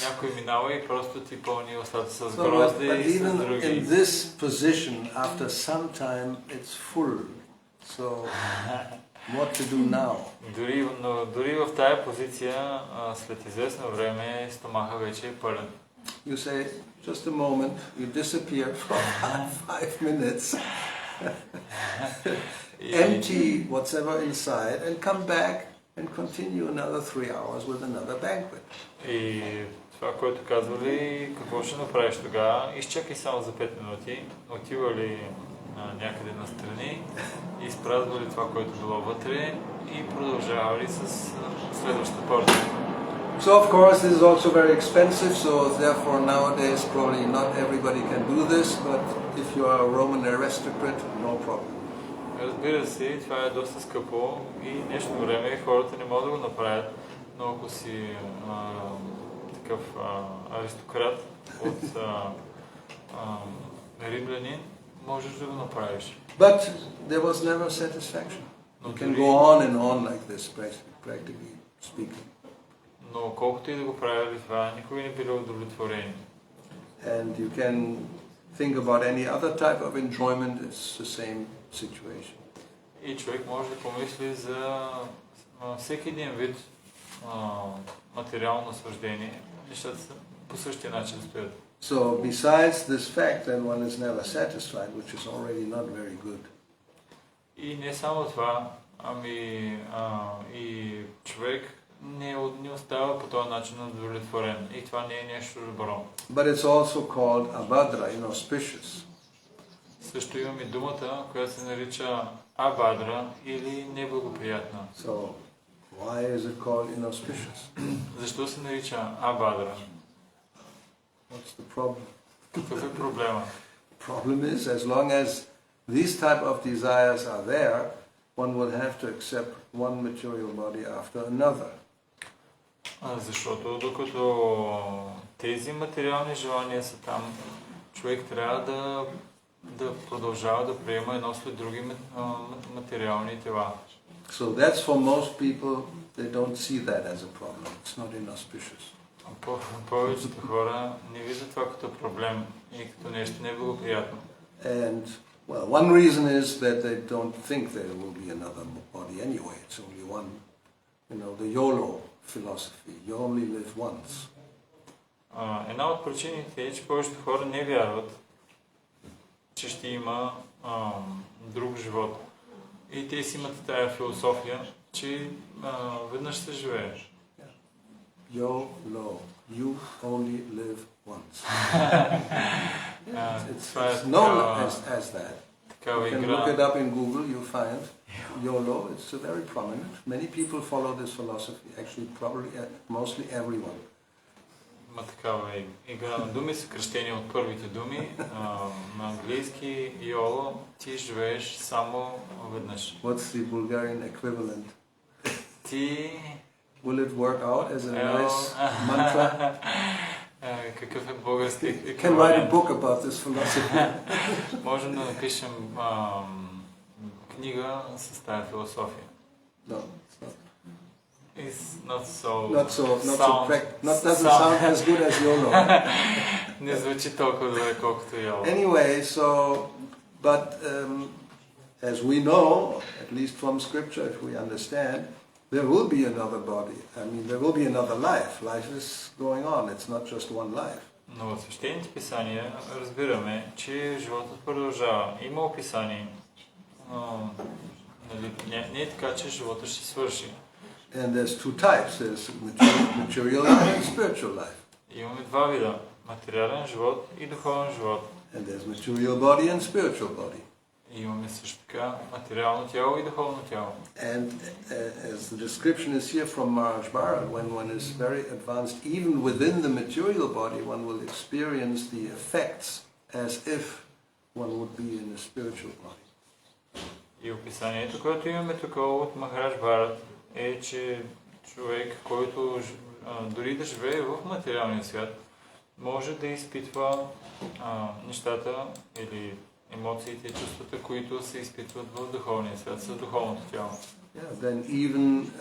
някой минава и просто ти пълни устата с грозде и с други. In this position, after some time, it's full. So, what to do now? Дори в тая позиция, след известно време, стомаха вече е пълен. You say, just a moment, you disappear for 5 minutes, empty whatever inside, and come back and continue another 3 hours with another banquet. И това, което казвали, какво ще направиш тогава? Изчакай само за 5 минути, отивали някъде настрани, изпразвали това, което било вътре и продължавали с следващата порция. So of course this is also very expensive, so therefore nowadays probably not everybody can do this, but if you are a Roman aristocrat, no problem. Разбира се, това е доста скъпо и днешно време хората не могат да го направят, но ако си такъв аристократ от римлянин, можеш да го направиш. But there was never satisfaction. You can go on like this, practically speaking. Но колкото и да го правили това, никога не били удовлетворени. And you can think about any other type of enjoyment, it's the same situation. И човек може да помисли за всеки един вид материално наслаждение. Нещата са по същия начин стоят. So besides this fact that one is never satisfied, which is already not very good. И не само това, и човек не остава по този начин удовлетворен. И това не е нещо добро. But it's also called abhadra, inauspicious. Също имаме думата, която се нарича абадра или неблагоприятна. So why is it called inauspicious? Защо се нарича абадра? What's the problem? Какъв е проблема? The problem is, as long as these type of desires are there, one would have to accept one material body after another. Защото докато тези материални желания са там, човек трябва да продължава да приема едно след други материални тела. So that's for most people, they don't see that as a problem. It's not inauspicious. Повечето хора не виждат това като проблем и като нещо неблагоприятно. And well, one reason is that they don't think there will be another body anyway. It's only one. You know, the YOLO philosophy. You only live once. Една от причините е, че повечето хора не вярват, че ще има друг живот. И те си имат тая философия, че веднъж се живееш. YOLO. You only live once. It's known as that. You can look it up in Google, you find YOLO. It's very prominent. Many people follow this philosophy. Actually, probably mostly everyone. Има такава игра на думи, съкръщение от първите думи. На английски YOLO, ти живееш само веднъж. What's the Bulgarian equivalent? Ти... Will it work out as a nice mantra? Какъв е български You can write a book about this philosophy. Можем да напишем книга с тази философия. No, it's not. It's not so... doesn't sound as good as YOLO. Не звучи толкова добре, колкото YOLO. Anyway, but as we know, at least from scripture, if we understand, there will be another body. I mean, there will be another life. Life is going on. It's not just one life. Но в свещените писания разбираме, че животът продължава. Има описание, не е така, че живота ще свърши. And there's two types. There's material life and spiritual life. Имаме два вида. Материален живот и духовен живот. And there's material body and spiritual body. И имаме също така материално тяло и духовно тяло. And as the description is here from Maharaj Bharat, when one is very advanced, even within the material body, one will experience the effects as if one would be in a spiritual body. И описанието, което имаме тук от Махарадж Бхарат, е, че човек, който дори да живее в материалния свят, може да изпитва нещата или емоциите и чувствата, които се изпитват в духовния свят, с духовното тяло. Yeah, then even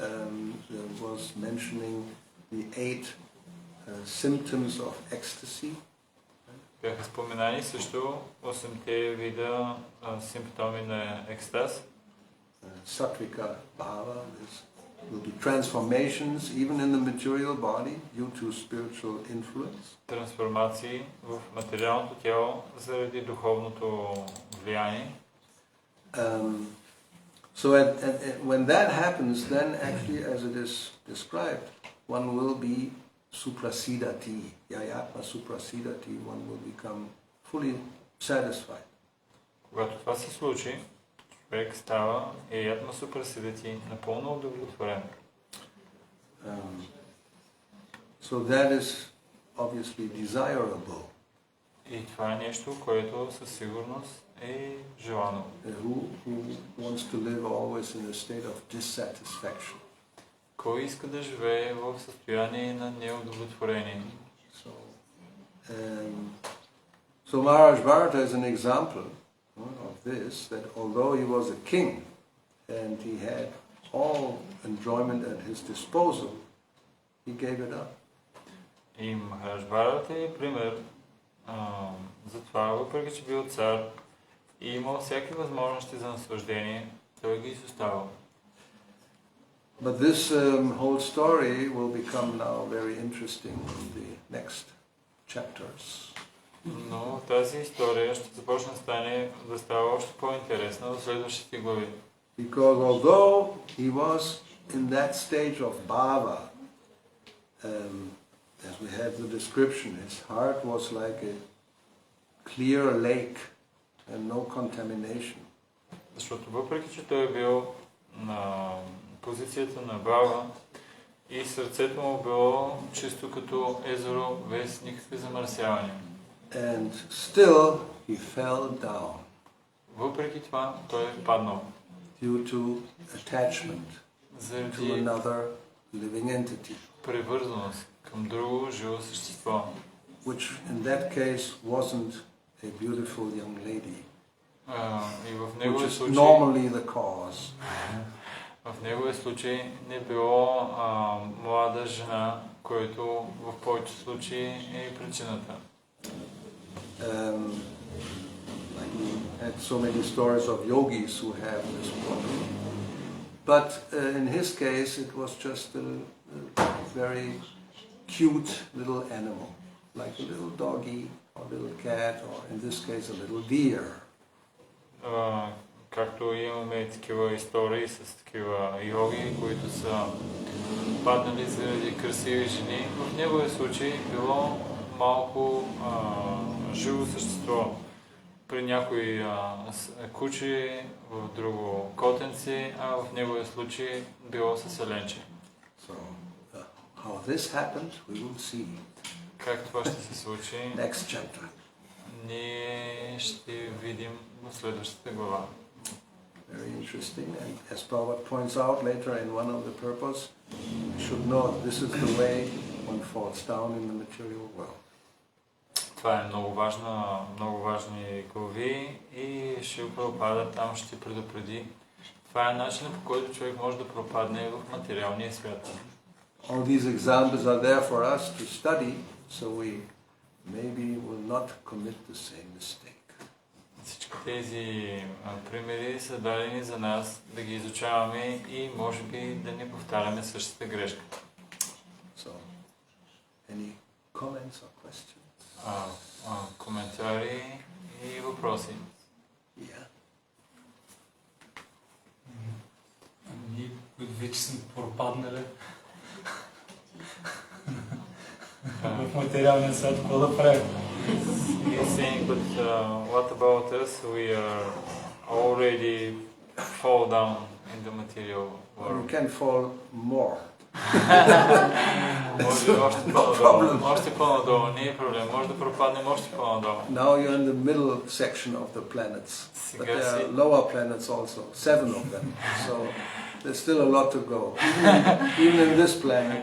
was mentioning the 8 symptoms of ecstasy. Бяха споменани също 8-те вида симптоми на екстаз. Sattvika bhava, will be transformations even in the material body due to spiritual influence. Трансформации в материалното тяло заради духовното влияние. So when that happens, then actually, as it is described, one will be suprasidati, yayatma suprasidati, one will become fully satisfied. Когато това се случи, човек става яятма супрасидати, напълно удовлетворен. So that is obviously desirable. И това е нещо, което със сигурност е желано. Who wants to live always in a state of dissatisfaction? Кой иска да живее в състояние на неудовлетворение? So Maharaj Bharata is an example of this, that although he was a king and he had all enjoyment at his disposal, he gave it up. И Махарадж Бхарат е пример за това, въпреки че бил цар и имал всяки възможности за наслаждение, той ги изоставил. But this whole story will become now very interesting in the next chapters. Но тази история ще започне да става още по-интересна в следващите глави. Because although he was in that stage of bhava, as we had the description, his heart was like a clear lake and no contamination. Защото въпреки че той е бил на позицията на бава и сърцето му било чисто като езеро, без никакви замърсявания. And still he fell down. Въпреки това той е паднал. Due to attachment to another living entity. Привързаност към друго живо същество. Which in that case wasn't a beautiful young lady. И в неговия случай normally the cause. В неговия случай не било млада жена, който в повечето случаи е причината. Like we had so many stories of yogis who have this problem. But in his case it was just a very cute little animal, like a little doggy or a little cat or in this case a little deer. Както имаме такива истории с такива йоги, които са паднали заради красиви жени, в неговия случай било малко живо същество. При някои кучи, в друго котенци, а в неговия случай било съселенче. So, how this happened, we will see. Как това ще се случи? Next chapter. Ние ще видим в следващата глава. Very interesting, and as Prabhupada points out later in one of the purpose, we should know this is the way one falls down in the material world. Това е много важни глави и Шрила Прабхупада там ще предупреди. Това е начинът, по който човек може да пропадне в материалния свят. All these examples are there for us to study, so we maybe will not commit the same mistake. Всички тези примери са дадени за нас да ги изучаваме и може би да не повтаряме същата грешка. So, any comments or questions? Коментари и въпроси. Yeah. вече сме пропаднали в материалния свят, какво да правим? He's saying, but what about us? We are already fall down in the material You world. can fall more. Може още по-надолу, още по-надолу, не е проблем, може да пропаднем още по-надолу. Now you're in the middle section of the planets. But there are lower planets also, 7 of them. So there's still a lot to go. Even in this planet,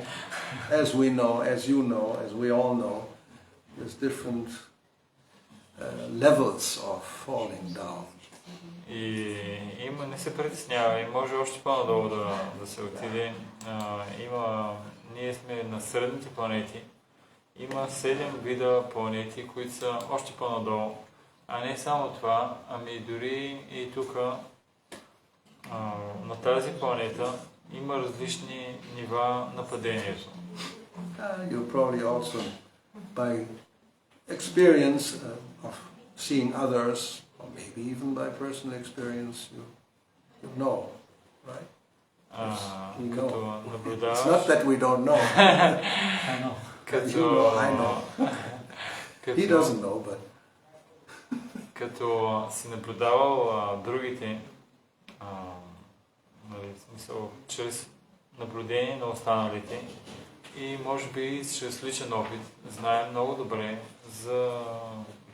as we know, as you know, as we all know, there's different levels of falling down. И има, не се притеснява, и може още по-надолу да се отиде. Ние сме на средните планети. Има 7 вида планети, които са още по-надолу. А не само това, ами дори и тук, на тази планета, има различни нива на падението. You probably also, by experience of seeing others, or maybe even by personal experience, you know, right? You Като know. наблюдаваш... It's not that we don't know. Като... You know, I know. He doesn't know, but... Като си наблюдавал другите, в смисъл, чрез наблюдение на останалите и може би чрез личен опит знаем много добре за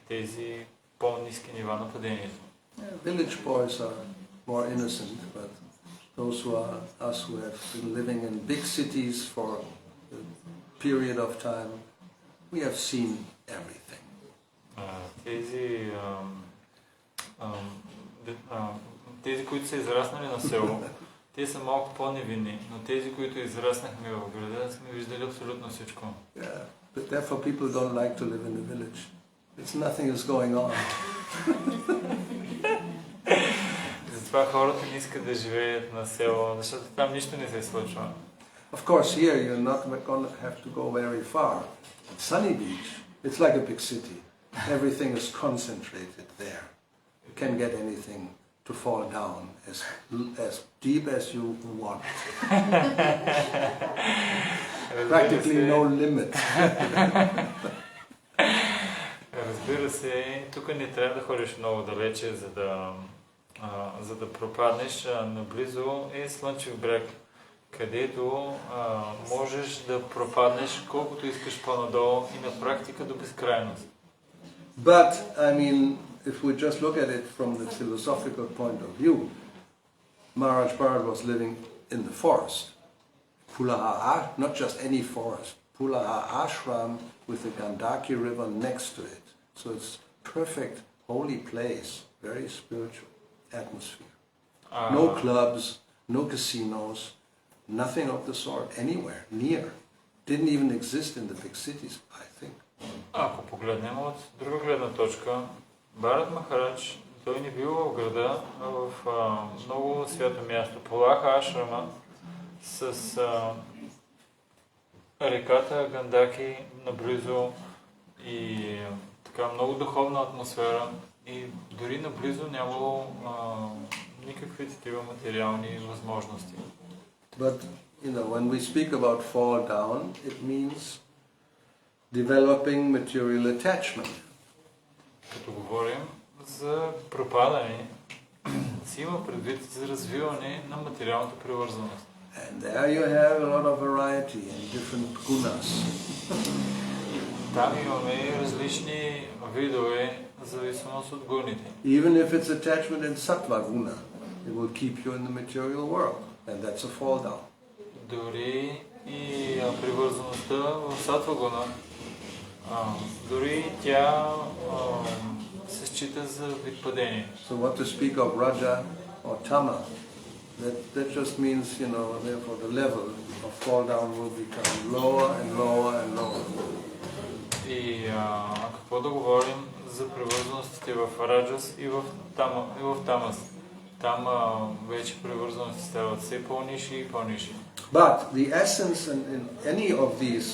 тези по-ниски нива на падението. Village boys are more innocent, but those who are us who have been living in big cities for a period of time, we have seen everything. Тези, които са израснали на село, те са малко по-невинни, но тези, които израснахме в града, сме виждали абсолютно всичко. Yeah, but therefore people don't like to live in the village. It's nothing is going on. Затова хората не искат да живеят на село, защото там нищо не се случва. Of course, here you're not going to have to go very far. At Sunny Beach, it's like a big city. Everything is concentrated there. You can get anything to fall down as deep as you want. Practically no limit. Разбира се, тук не трябва да ходиш много далече, за да пропаднеш. Наблизо е Слънчев бряг, където можеш да пропаднеш колкото искаш по-надолу и на практика до безкрайност. But, I mean, if we just look at it from the philosophical point of view, Maharaj Bharat was living in the forest. Pulaha, not just any forest, Pulaha ashram with the Gandaki river next to it. So it's perfect, holy place, very spiritual atmosphere. No clubs, no casinos, nothing of the sort anywhere, near. Didn't even exist in the big cities, I think. Ако погледнем от друга гледна точка, Бхарат Махарадж, той не бил в града, а в много свято място. Пулаха ашрама с реката Гандаки наблизо и така много духовна атмосфера и дори наблизо нямало никакви такива материални възможности. But, you know, when we speak about fall down, it means developing material attachment. Като говорим за пропадане, си има предвид за развиване на материалната привързаност. And there you have a lot of variety and different gunas. Там имаме различни видове в зависимост от гуните. Even if it's attachment in sattva guna, it will keep you in the material world, and that's a fall down. Дори и привързаността в сатва гуна, дори тя се счита за вид падение. So what to speak of raja or tama, that just means, you know, therefore the level of fall down will become lower and lower and lower. И какво да говорим за привързаностите в раджас и в тамас. Там вече привързаностите стават все по-ниши и по-ниши. But the essence in any of these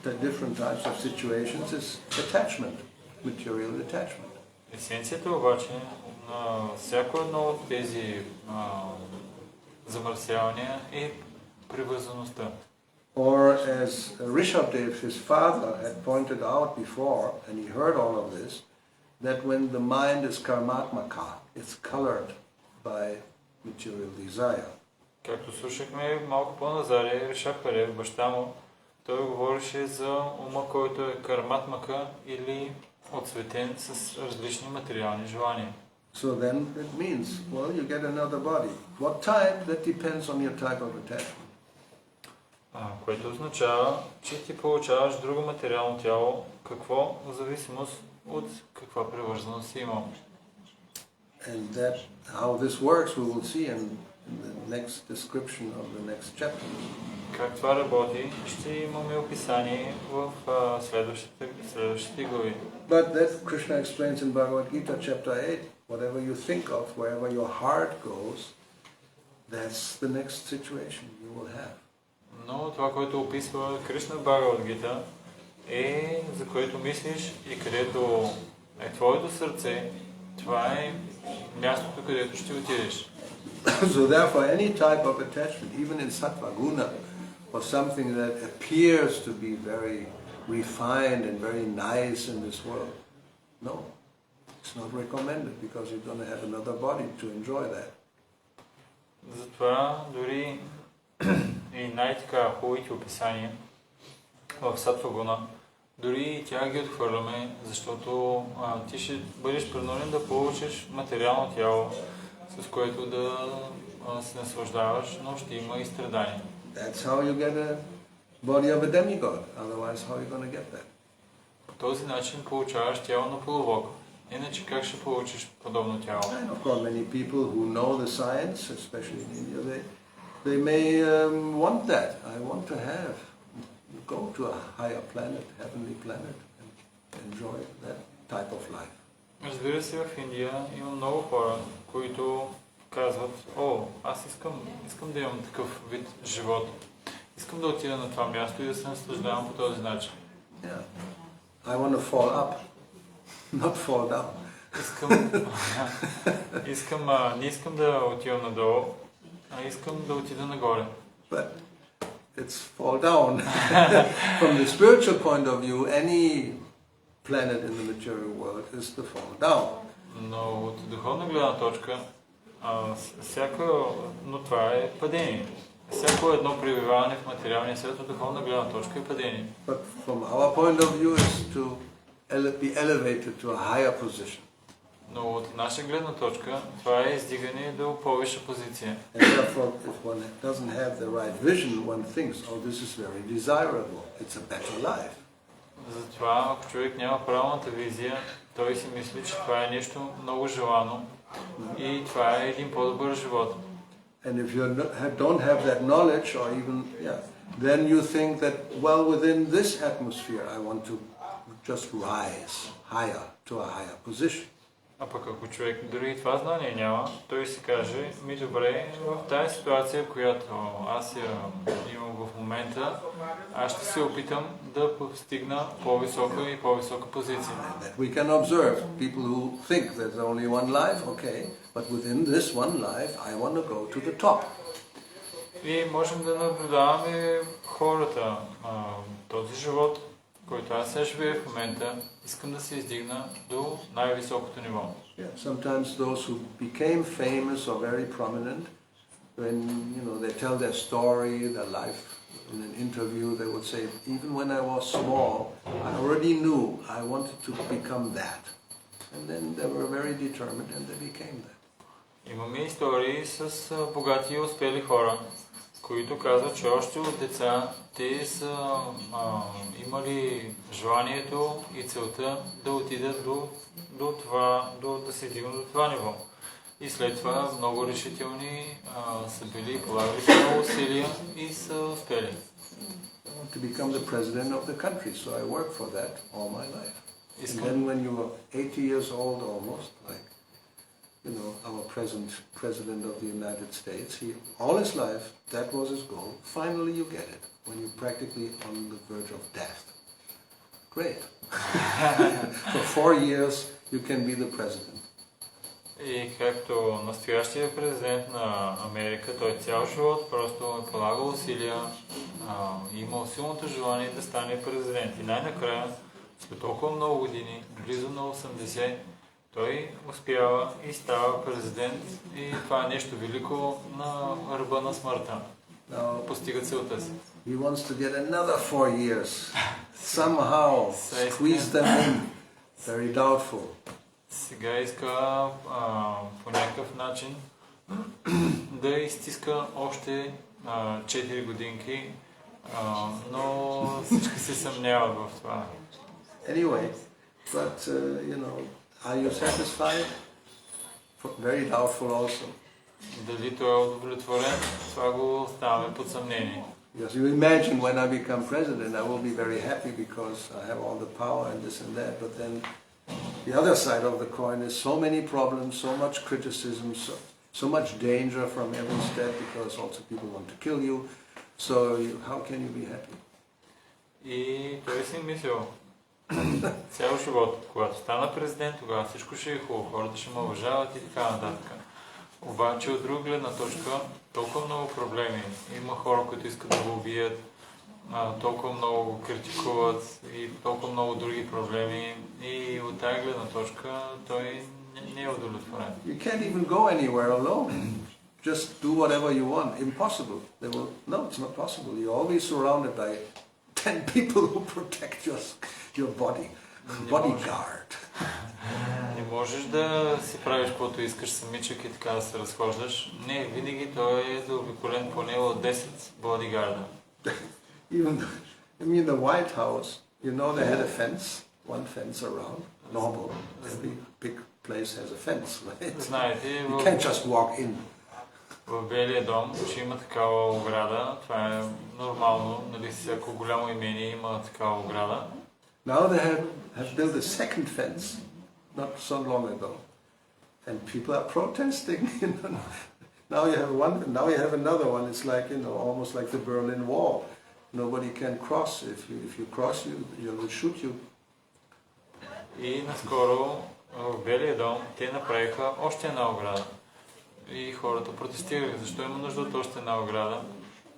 the different types of situations is attachment, material attachment. Есенцията обаче на всяко едно от тези замърсявания и привързаността. Or as Rishabdev, his father, had pointed out before, and he heard all of this, that when the mind is karmatmaka, it's colored by material desire. Както слушахме малко по-назаре, Ришабдев, баща му, той говореше за ума, който е карматмака или отцветен с различни материални желания. So then it means, well, you get another body. What type? That depends on your type of attachment. Което означава, че ти получаваш друго материално тяло, какво? В зависимост от каква привързаност си имал. And that, how this works, we will see in the next description of the next chapter. Как това работи, ще имаме описание в следващите глави. But that Krishna explains in Bhagavad Gita chapter 8, whatever you think of, wherever your heart goes, that's the next situation you will have. Но това, което описва Кришна в Бхагавад Гита, е за което мислиш и където е твоето сърце, това е мястото, където ще отидеш. So therefore any type of attachment, even in sattva guna, or something that appears to be very refined and very nice in this world, no, it's not recommended because you're going to have another body to enjoy that. Затова дори и най-така хубавите описания в сатва гуна, дори и тя ги отхвърляме, защото ти ще бъдеш принуден да получиш материално тяло, с което да се наслаждаваш, но ще има и страдания. That's how you get a body of a demigod. Otherwise, how are you going to get that? По този начин получаваш тяло на полубог. Иначе как ще получиш подобно тяло? And of course, many people who know the science, especially in India, they may want that. I want to go to a higher planet, heavenly planet, and enjoy that type of life. Разбира се, в Индия има много хора, които казват, аз искам да имам такъв вид живот. Искам да отида на това място и да се наслаждавам по този начин. Yeah. I want to fall up, not fall down. Не искам да отивам надолу, а искам да отида нагоре. But it's fall down. From the spiritual point of view, any planet in the material world is to fall down. Но от духовна гледна точка, но това е падение. Всяко едно пребиваване в материалния свят от духовна гледна точка е падение. But from our point of view is to be elevated to a higher position. Но от наша гледна точка това е издигане до повисша позиция. And therefore, if one doesn't have the right vision, one thinks, this is very desirable. It's a better life. Затова, ако човек няма правилната визия, той си мисли, че това е нещо много желано и това е един по-добър живот. And if you don't have that knowledge, or even, then you think that, well, within this atmosphere, I want to just rise higher, to a higher position. А пък ако човек дори това знание няма, той си каже, добре, в тази ситуация, която аз имам в момента, аз ще се опитам да постигна по-висока и по-висока позиция. We can observe people who think there's only one life, okay, but within this one life, I want to go to the top. И можем да наблюдаваме хората, този живот, който аз сега живея в момента, искам да се издигна до най-високото ниво. Sometimes those who became famous or very prominent, when they tell their story, their life in an interview, they would say, even when I was small, I already knew I wanted to become that. And then they were very determined and they became that. Имаме истории с богати и успели хора, които казват, че още от деца те са имали желанието и целта да отидат да се издигнат до това ниво. И след това много решителни са били, полагали много усилия и са успели. To become the president of the country, so I worked for that all my life. And then when you were 80 years old almost, like our present president of the United States, all his life, that was his goal. Finally you get it, when you're practically on the verge of death. Great. For 4 years you can be the president. И както настоящия президент на Америка, той цял живот просто е полагал усилия, имал силното желание да стане президент. И най-накрая, след толкова много години, близо на 80, той успява и става президент. И това е нещо велико на ръба на смъртта. Постига целта си. He wants to get another 4 years. Somehow squeeze them in. Very doubtful. Сега иска по някакъв начин да изтиска още 4 годинки, но всички се съмняват в това. Anyway, but are you satisfied? Very doubtful also. Дали той е удовлетворен, това го оставяме под съмнение. Because you imagine when I become president, I will be very happy because I have all the power and this and that, but then the other side of the coin is so many problems, so much criticism, so much danger from every step because also people want to kill you. So how can you be happy? И той си мислил цял живот, когато стана президент, тогава всичко ще е хубаво, хората ще ме уважават и така нататък. Обаче от друга гледна точка толкова много проблеми. Има хора, които искат да го убият, толкова много го критикуват и толкова много други проблеми. И от тази гледна точка той не е удовлетворен. You can't even go anywhere alone. Just do whatever you want. Impossible. No, it's not possible. You're always surrounded by 10 people who protect your body. Bodyguard. Не можеш да си правиш каквото искаш самичък и така да се разхождаш. Не, винаги той е заобиколен поне от 10 бодигарда. Even, the White House, they had a fence, one fence around. Normal. Every big place has a fence, right? Знаете, You can't just walk in. В Белия дом, че има такава ограда, това е нормално, нали, всяко голямо имение има такава ограда. Now they have built a second fence, not so long ago, and people are protesting. Now you have one, now you have another one. It's like almost like the Berlin Wall. Nobody can cross. If you cross, you will shoot you. И наскоро в Белия дом те направиха още една ограда. И хората протестираха, защо има нужда от още една ограда.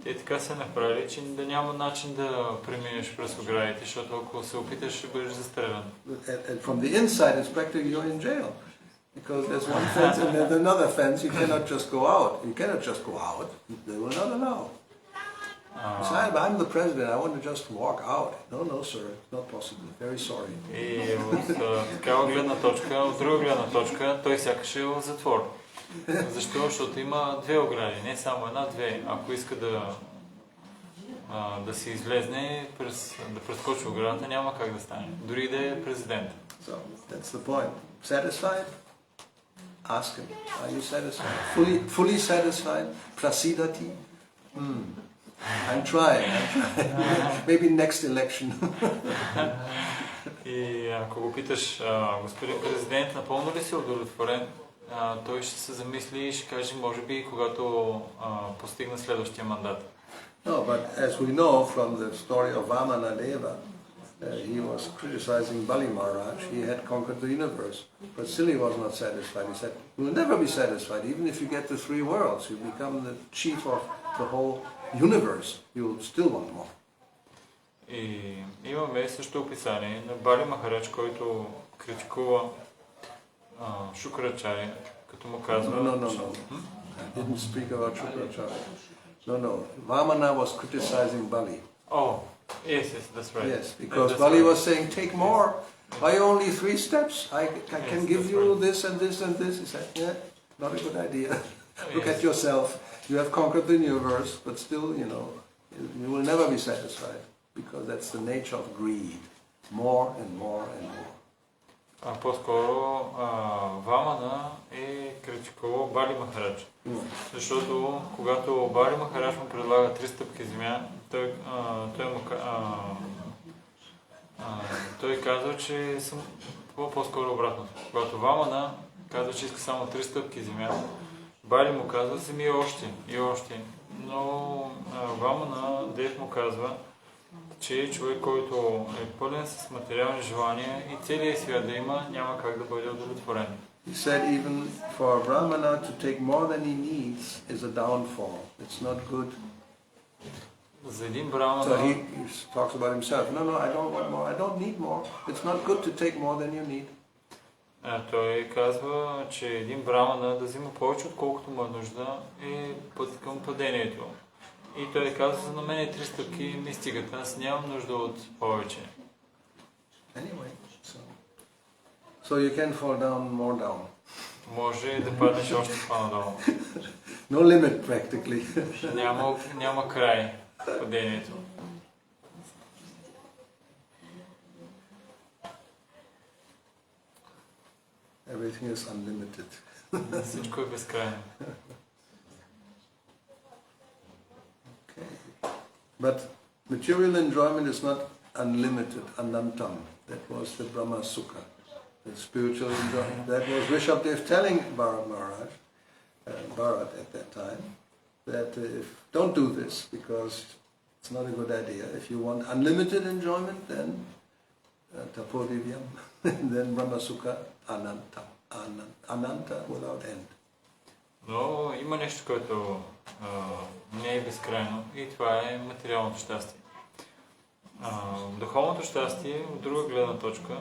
Те така се направили, че да няма начин да преминеш през оградите, защото ако се опиташ, ще бъдеш застрелян. And from the inside, it's practically you're in jail. Because there's one fence and there's another fence, you cannot just go out. You cannot just go out. They will not allow. So I'm the president, I want to just walk out. No, sir, it's not possible. Very sorry. И от такава гледна точка, от друга гледна точка, той сякаш е в затвор. Защо? Защото има две огради, не само една, две. Ако иска да се излезне, да прескочи оградата, няма как да стане. Дори да е президент. So, that's the point. Satisfied? Ask him. Are you satisfied? Fully satisfied? Prasidati? I'm trying. Maybe next election. И ако го питаш, господин президент, напълно ли си удовлетворен? Той ще се замисли и ще каже, може би, когато постигне следващия мандат. No, but as we know from the story of Vamana Deva, he was criticizing Bali Maharaj. He had conquered the universe, but still he was not satisfied. He said, "You will never be satisfied, even if you get the 3 worlds. You become the chief of the whole universe. You will still want more." И имаме също описание на Бали Махарадж, който критикува Шукрачари, като му казва... No. I didn't speak about Shukracharya. No. Vamana was criticizing Bali. Oh, yes, that's right. Yes, because Bali was saying, take more. Why only 3 steps? I can give you this and this and this. He said, yeah, not a good idea. Look at yourself. You have conquered the universe, but still, you will never be satisfied because that's the nature of greed. More and more and more. По-скоро Вамана е критикувал Бали Махарадж. Защото когато Бали Махарадж му предлага 3 стъпки земя, той казва, че по-скоро обратно. Когато Вамана казва, че иска само 3 стъпки земя, Бали му казва, вземи и още. Но Вамана Дев му казва, че е човек, който е пълен с материални желания и целият свят да има, няма как да бъде удовлетворен. He said even for a Brahmana to take more than he needs is a downfall. It's not good. За един So брамана, he talks about himself. No, I don't want more. I don't need more. It's not good to take more than you need. той казва, че един брамана да взима повече, отколкото му е нужда, е път към падението. И той казва, за мен е 3 стъпки ми стигат, аз нямам нужда от повече. Anyway, so you can fall down more down. Може да паднеш още по-надолу. No limit practically. Няма край падението. Everything is unlimited. Всичко е безкрайно. Okay. But material enjoyment is not unlimited, anantam. That was the Brahma Sukha, the spiritual enjoyment. That was Rishabdev telling Bharat Maharaj, Bharat at that time, that don't do this because it's not a good idea. If you want unlimited enjoyment, then tapodivyam, then Brahma Sukha, ananta, ananta without end. Но има нещо, което не е безкрайно и това е материалното щастие. Духовното щастие, от друга гледна точка,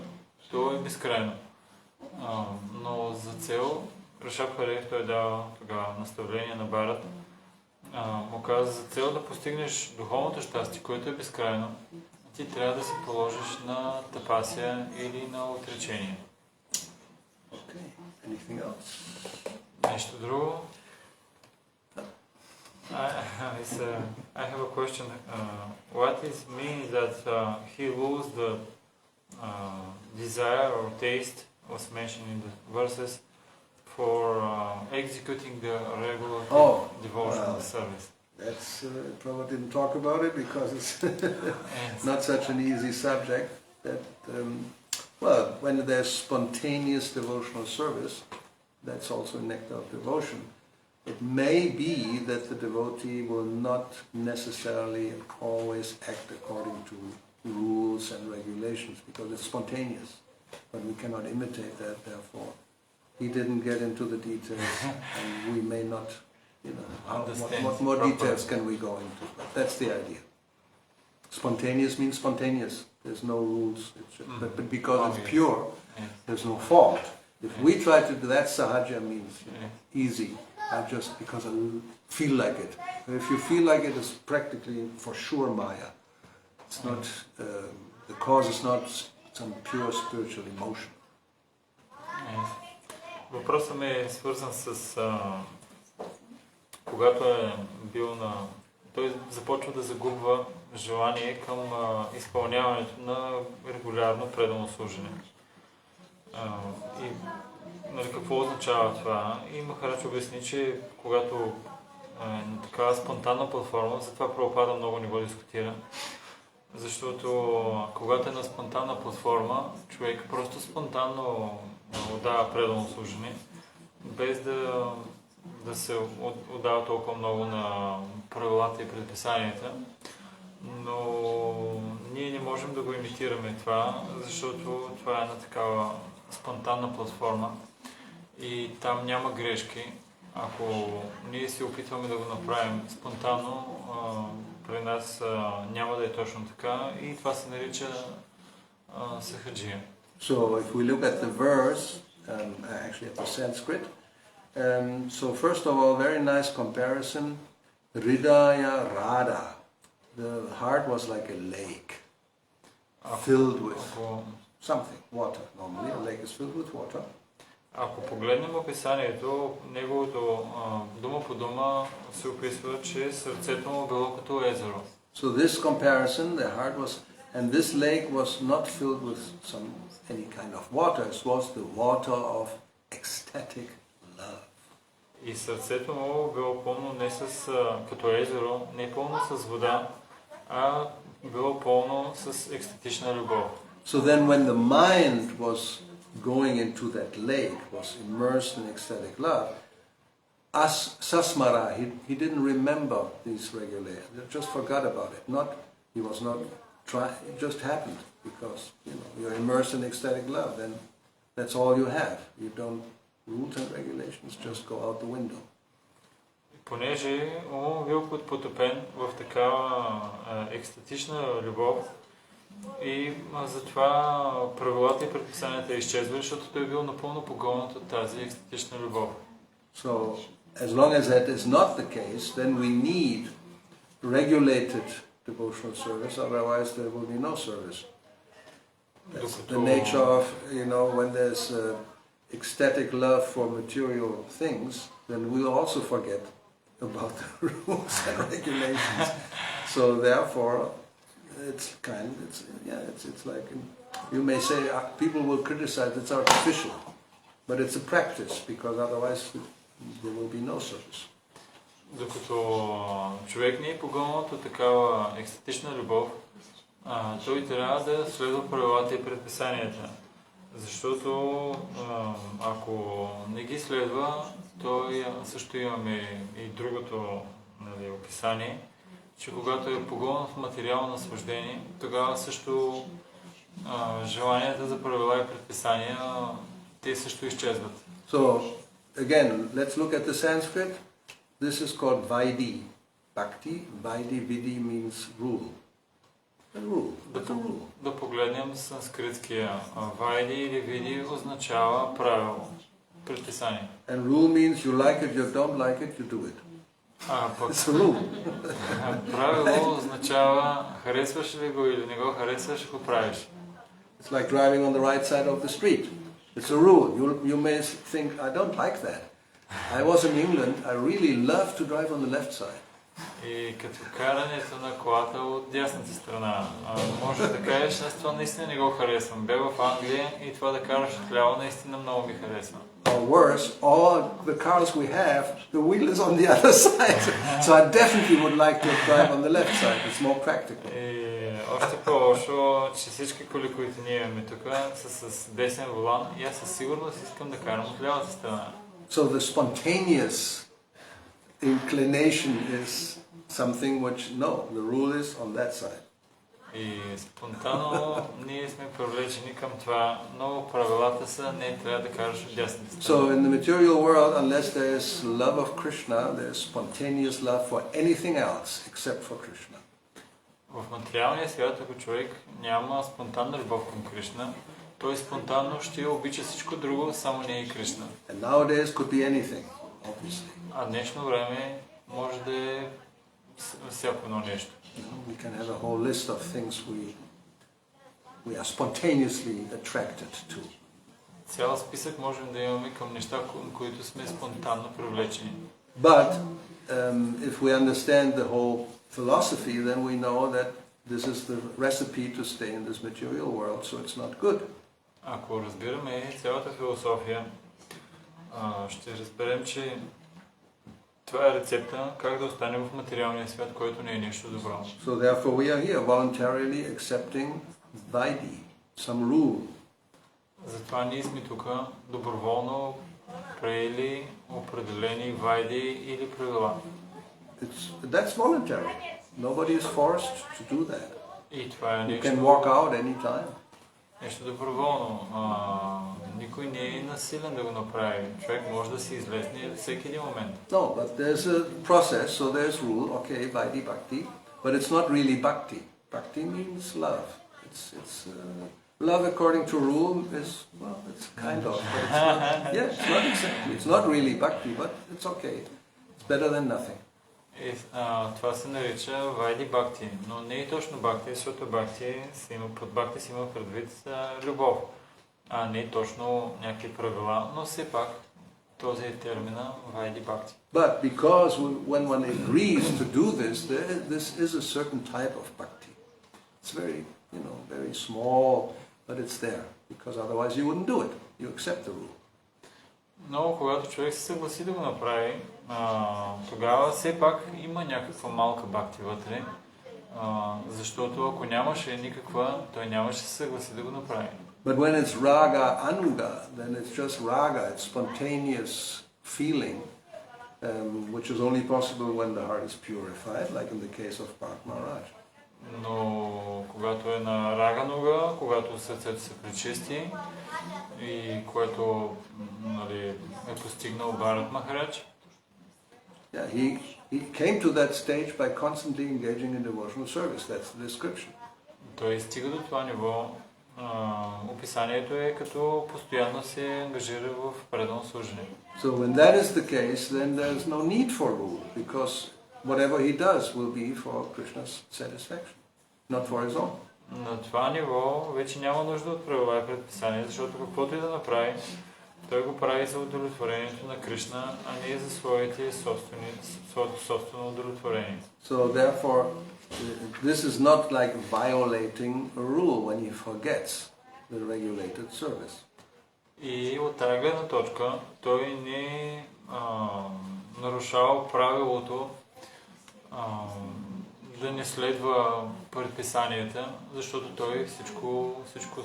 то е безкрайно. Но за цел, Рашабхарев, той дава тогава наставление на Бхарат, му каза, за цел да постигнеш духовното щастие, което е безкрайно, ти трябва да се положиш на тапасия или на отречение. Okay. Anything else? Нещо друго? I have a question. What is mean that he lose the desire or taste was mentioned in the verses for executing the regular devotional service? That's Prabhupada didn't talk about it because it's not such an easy subject. That well, when there's spontaneous devotional service, that's also a nectar of devotion. It may be that the devotee will not necessarily always act according to rules and regulations because it's spontaneous, but we cannot imitate that. Therefore, he didn't get into the details, and we may not. What more details can we go into? But that's the idea. Spontaneous means spontaneous. There's no rules. But because it's pure, there's no fault. If we try to do that, sahaja means easy. Just because I feel like it. If you feel like it, it's practically for sure Maya. It's not. The cause is not some pure spiritual emotion. Въпросът ми е свързан с когато е бил на... Той започва да загубва желание към изпълняването на регулярно предано служене. И какво означава това? И Махарадж обясни, че когато е на такава спонтанна платформа, затова Прабхупада много не го дискутира, защото когато е на спонтанна платформа, човек просто спонтанно отдава предано служене, без да се отдава толкова много на правилата и предписанията. Но ние не можем да го имитираме това, защото това е на такава спонтанна платформа и там няма грешки. Ако ние се опитваме да го направим спонтанно, при нас няма да е точно така и това се нарича сахаджия. So if we look at the verse, actually at the Sanskrit, so first of all, very nice comparison, Hridaya Radha. The heart was like a lake, filled with something, water. Normally a lake is filled with water. Ако погледнем описанието, неговото дума по дума се описва, че сърцето му било като езеро. So this comparison, the heart was, and this lake was not filled with any kind of water. It was the water of ecstatic love. И сърцето му било пълно не като езеро, не пълно с вода, а било пълно с екстатична любов. So then when the mind was going into that lake, was immersed in ecstatic love, sasmara, he didn't remember these regulations. He just forgot about it. He was not trying. It just happened because you're immersed in ecstatic love. Then that's all you have. You don't rules and regulations just go out the window. Понеже умът бил потопен в такава екстатична любов и затова правилата и предписанията изчезвали, защото той бил напълно погълнат от тази екстатична любов. So, as long as that is not the case, then we need regulated devotional service, otherwise there will be no service. That's the nature of, when there's ecstatic love for material things, then we'll also forget about the rules and regulations. So therefore, it's like, you may say, people will criticize it's artificial, but it's a practice, because otherwise there will be no service. Докато човек не е погълнат от такава екстатична любов, той трябва да следва правилата и предписанията. Защото ако не ги следва, той също имаме и другото описание, че когато е погълнат в материално наслаждение, тогава също желанията за правила и предписания, те също изчезват. So, again, let's look at the Sanskrit. This is called Vaidhi. Bhakti, Vaidhi, Vidhi means rule. A rule. That's a rule. Да погледнем санскритския. Вайди или види означава правило, предписание. And rule means you like it, you don't like it, you do it. It's a rule. Правило означава харесваш ли го или не го харесваш, го правиш. It's like driving on the right side of the street. It's a rule. You may think, I don't like that. I was in England, I really love to drive on the left side. И като карането на колата от дясната страна, може да кажеш, аз това наистина не го харесвам. Бях в Англия и това да караш отляво наистина много ми харесва. Or worse, all the cars we have, the wheel is on the other side. So I definitely would like to drive on the left side. It's more practical. И още по-лошо, че всички коли, които ние имаме тук, са с десен волан и аз със сигурност искам да карам от лявата страна. So the spontaneous inclination is something which, no, the rule is on that side. И спонтанно ние сме привлечени към това, но правилата са не трябва да караш от дясната страна. So in the material world, unless there is love of Krishna, there is spontaneous love for anything else except for Krishna. В материалния свят, ако човек няма спонтанна любов към Кришна, той спонтанно ще обича всичко друго, само не и Кришна. And nowadays could be anything, obviously. А днешно време може да е всяко едно нещо. We can have a whole list of things we are spontaneously attracted to. Цял списък можем да имаме към неща, към които сме спонтанно привлечени. But if we understand the whole philosophy, then we know that this is the recipe to stay in this material world, so it's not good. Ако разбираме цялата философия, ще разберем, че това е рецепта как да останем в материалния свят, който не е нещо добро. So therefore we are here voluntarily accepting Vaidhi, some rule. Затова ние сме тук доброволно приели определени вайди или правила. That's voluntary. Nobody is forced to do that. И това е You нещо, can walk out anytime. нещо доброволно. Никой не е насилен да го направи. Човек може да си излезне всеки един момент. No, but there's a process, so there's rule, okay, Vaidhi Bhakti, but it's not really Bhakti. Bhakti means love. It's love according to rule is, well, it's kind of, but it's not, yeah, it's not exactly, it's not really Bhakti, but it's okay. It's better than nothing. Това се нарича Вайди Бхакти, но не е точно Бхакти, защото под Бхакти си има предвид любов, а не е точно някакви правила, но все пак този е термина Вайди Бхакти. But because when one agrees to do this, this is a certain type of Bhakti. It's very, very small, but it's there, because otherwise you wouldn't do it. You accept the rule. Но когато човек се съгласи да го направи, тогава все пак има някаква малка бхакти вътре, защото ако нямаше никаква, той нямаше се съгласи да го направи. But when it's raga anuga, then it's just raga, it's spontaneous feeling, which is only possible when the heart is purified, like in the case of Parth Maharaj. Но когато е на рага нога, когато сърцето се пречисти и което е постигнал Бхарат Махарадж. Yeah, he came to that stage by constantly engaging in devotional service. That's the description. Той стига до това ниво. Описанието е като постоянно се ангажира в предано служение. So when that is the case, then there's no need for rule, because whatever he does will be for Krishna's satisfaction, not for his own. На това ниво вече няма нужда от правила и предписания, защото каквото и да направи, той го прави за удовлетворението на Кришна, а не за своето собствено удовлетворение. So therefore, this is not like violating a rule when he forgets the regulated service. И от тази гледна точка той не нарушава правилото да не следва предписанията, защото той всичко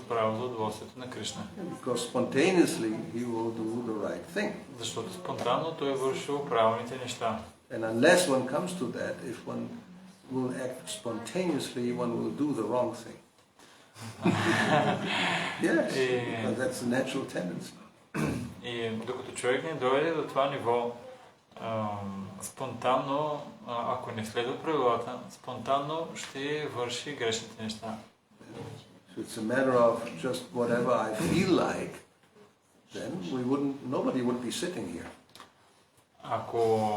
справя за удоволствието на Кришна. Because spontaneously he will do the right thing. Защото спонтанно той е вършил правилните неща. And unless one comes to that, if one will act spontaneously, one will do the wrong thing. Yes, because that's the natural tendency. И докато човек не дойде до това ниво, спонтанно, ако не следва правилата, спонтанно ще върши грешните неща. So it's a matter of just whatever I feel like, then nobody would be sitting here. Ако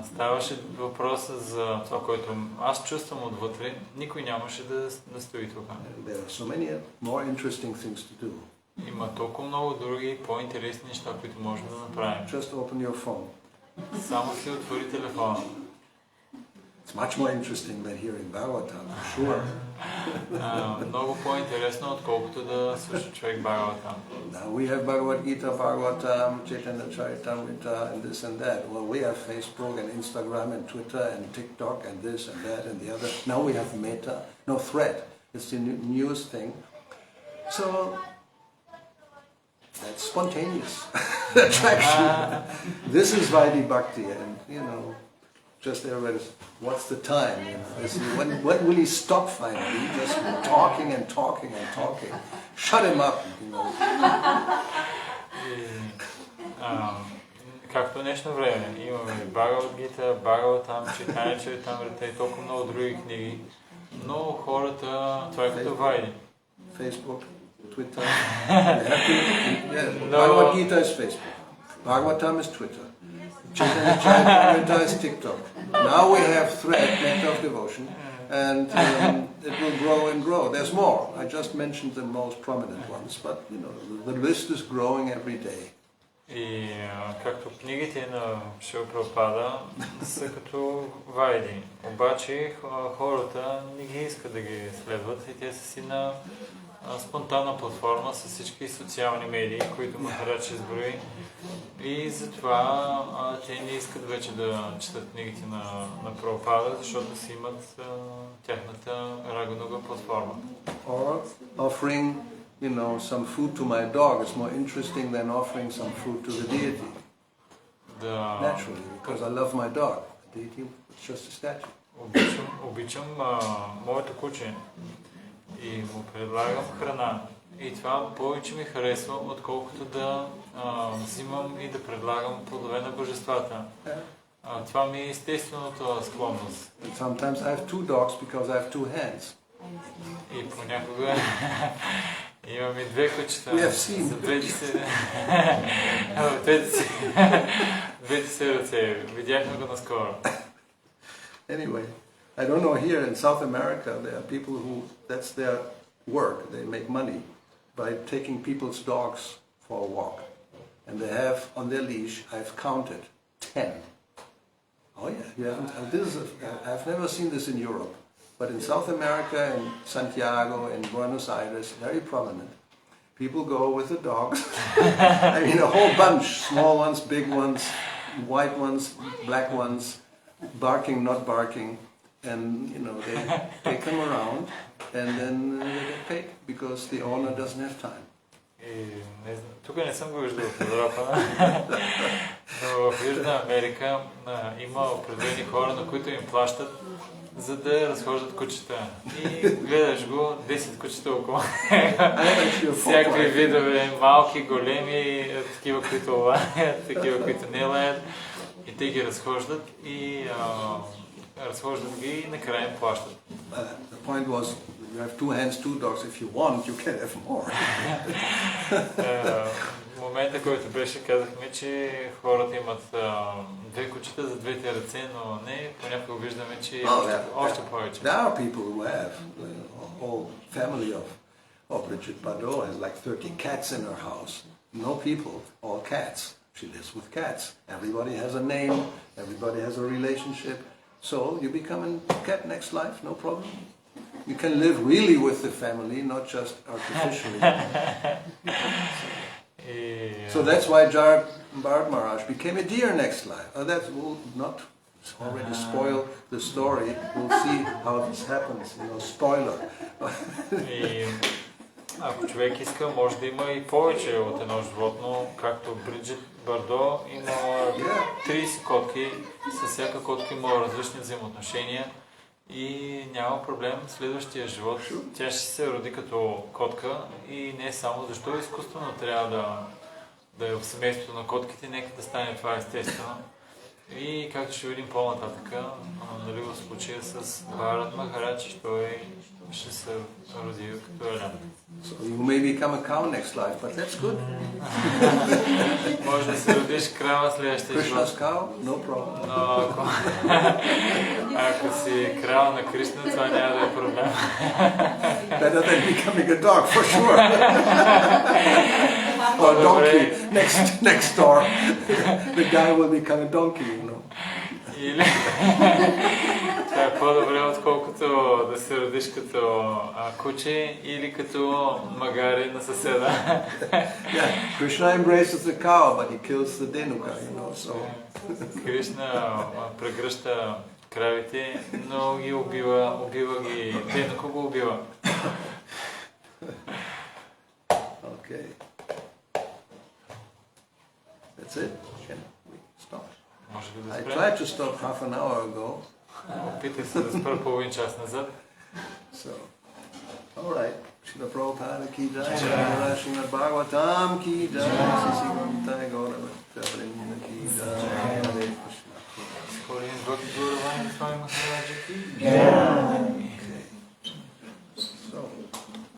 ставаше въпроса за това, което аз чувствам отвътре, никой нямаше да стои тук. There are so many more interesting things to do. Има толкова много други по-интересни неща, които можем да направим. Just open your phone. Само си отвори телефона. It's much more interesting than hearing Bhagavatam, for sure. Много по-интересно, отколкото да слуша човек Бхагаватам. Now we have Bhagavad Gita, Bhagavatam, Chaitanya Charitamrita, and this and that. Well, we have Facebook and Instagram and Twitter and TikTok and this and that and the other. Now we have Meta, no Thread. It's the newest thing. So that's spontaneous attraction. This is Vaidhi Bhakti, and just everybody's, what's the time? When will he stop finally? Just talking and talking and talking. Shut him up. Както днешно време имаме Бхагавад Гита, Бхагаватам, Чайтanya Чаритамрита и толкова много други книги, но хората, това е като Вайди. Facebook, Twitter. Bhagavad Gita is Facebook. Bhagavatam is Twitter. Chaitanya Charitamrita is TikTok. Now we have Thread, Nectar of Devotion, and it will grow and grow. There's more. I just mentioned the most prominent ones, but the list is growing every day. И както книгите на Шрила Прабхупада са като Вайди, обаче хората не ги искат да ги следват и те са си на спонтанна платформа с всички социални медии, които Махарадж изброи. И затова те не искат вече да четат книгите на Прабхупада, защото си имат тяхната Рагунуга платформа. Or offering, some food to my dog is more interesting than offering some food to the deity. Naturally, because I love my dog. The deity is just a statue. Обичам моето куче и му предлагам храна. И това повече ми харесва, отколкото да взимам и да предлагам плодове на божествата. Това ми е естественото склонност. Sometimes I have two dogs because I have two hands. И понякога имам и две кучета. За двете си ръце. Видяхме го наскоро. Anyway, I don't know, here in South America there are people who, that's their work. They make money by taking people's dogs for a walk. And they have on their leash, I've counted, 10. Oh yeah, you haven't, I've never seen this in Europe. But in South America, in Santiago, in Buenos Aires, very prominent. People go with the dogs. I mean, a whole bunch, small ones, big ones, white ones, black ones, barking, not barking. And, they take them around and then they get paid because the owner doesn't have time. И не знам, тук не съм го виждал в Европа, но в Южна Америка има определени хора, на които им плащат, за да разхождат кучета. И гледаш го, 10 кучета около. Всякакви видове, малки, големи, такива, които лаят, такива, които не лаят. И те ги разхождат и разхождат ги и накрая им плащат. The point was, you have 2 hands, 2 dogs. If you want, you can have more. Момента, който беше, казахме, че хората имат 2 кучета за 2 ръце, но не, понякога виждаме, че още повече. There are people who have, a whole family of Bridget Bardot has like 30 cats in her house. No people, all cats. She lives with cats. Everybody has a name, everybody has a relationship. So you become a cat next life, no problem. You can live really with the family, not just artificially. So that's why Bharat Maharaj became a deer next life. That will not already spoil the story. We'll see how this happens, spoiler. Ако човек иска, може да има и повече от едно животно, както Бриджит Бардо има 30 котки, с всяка котка има различни взаимоотношения и няма проблем следващия живот. Тя ще се роди като котка и не само защо изкуствено трябва да е в семейството на котките, нека да стане това естествено. И както ще видим по-нататък, нали, в случая с Бхарат Махарадж, той ще се роди като елен. So you may become a cow next life, but that's good. Може да се родиш крава следващия живот. Krishna's cow, no problem. Но ако си крава на Кришна, това няма да е проблем. Better than becoming a dog, for sure. Or a donkey next door. The guy will become a donkey, Или това е по-добре, отколкото да се родиш като куче или като магари на съседа. Krishna embraces the cow, but he kills the Denuka, so. Кришна прегръща кравите, но ги убива ги, Денука го убива. Okay. That's it? Can we stop? I tried to stop half an hour ago. Опитах се да спра половин час назад. So, all right. Srila Prabhupada ki jai, Srimad Bhagavatam ki jai, Sisi Gauravani ki jai, Hare Krishna. Бхакти Гауравани Госвами Махараджа ки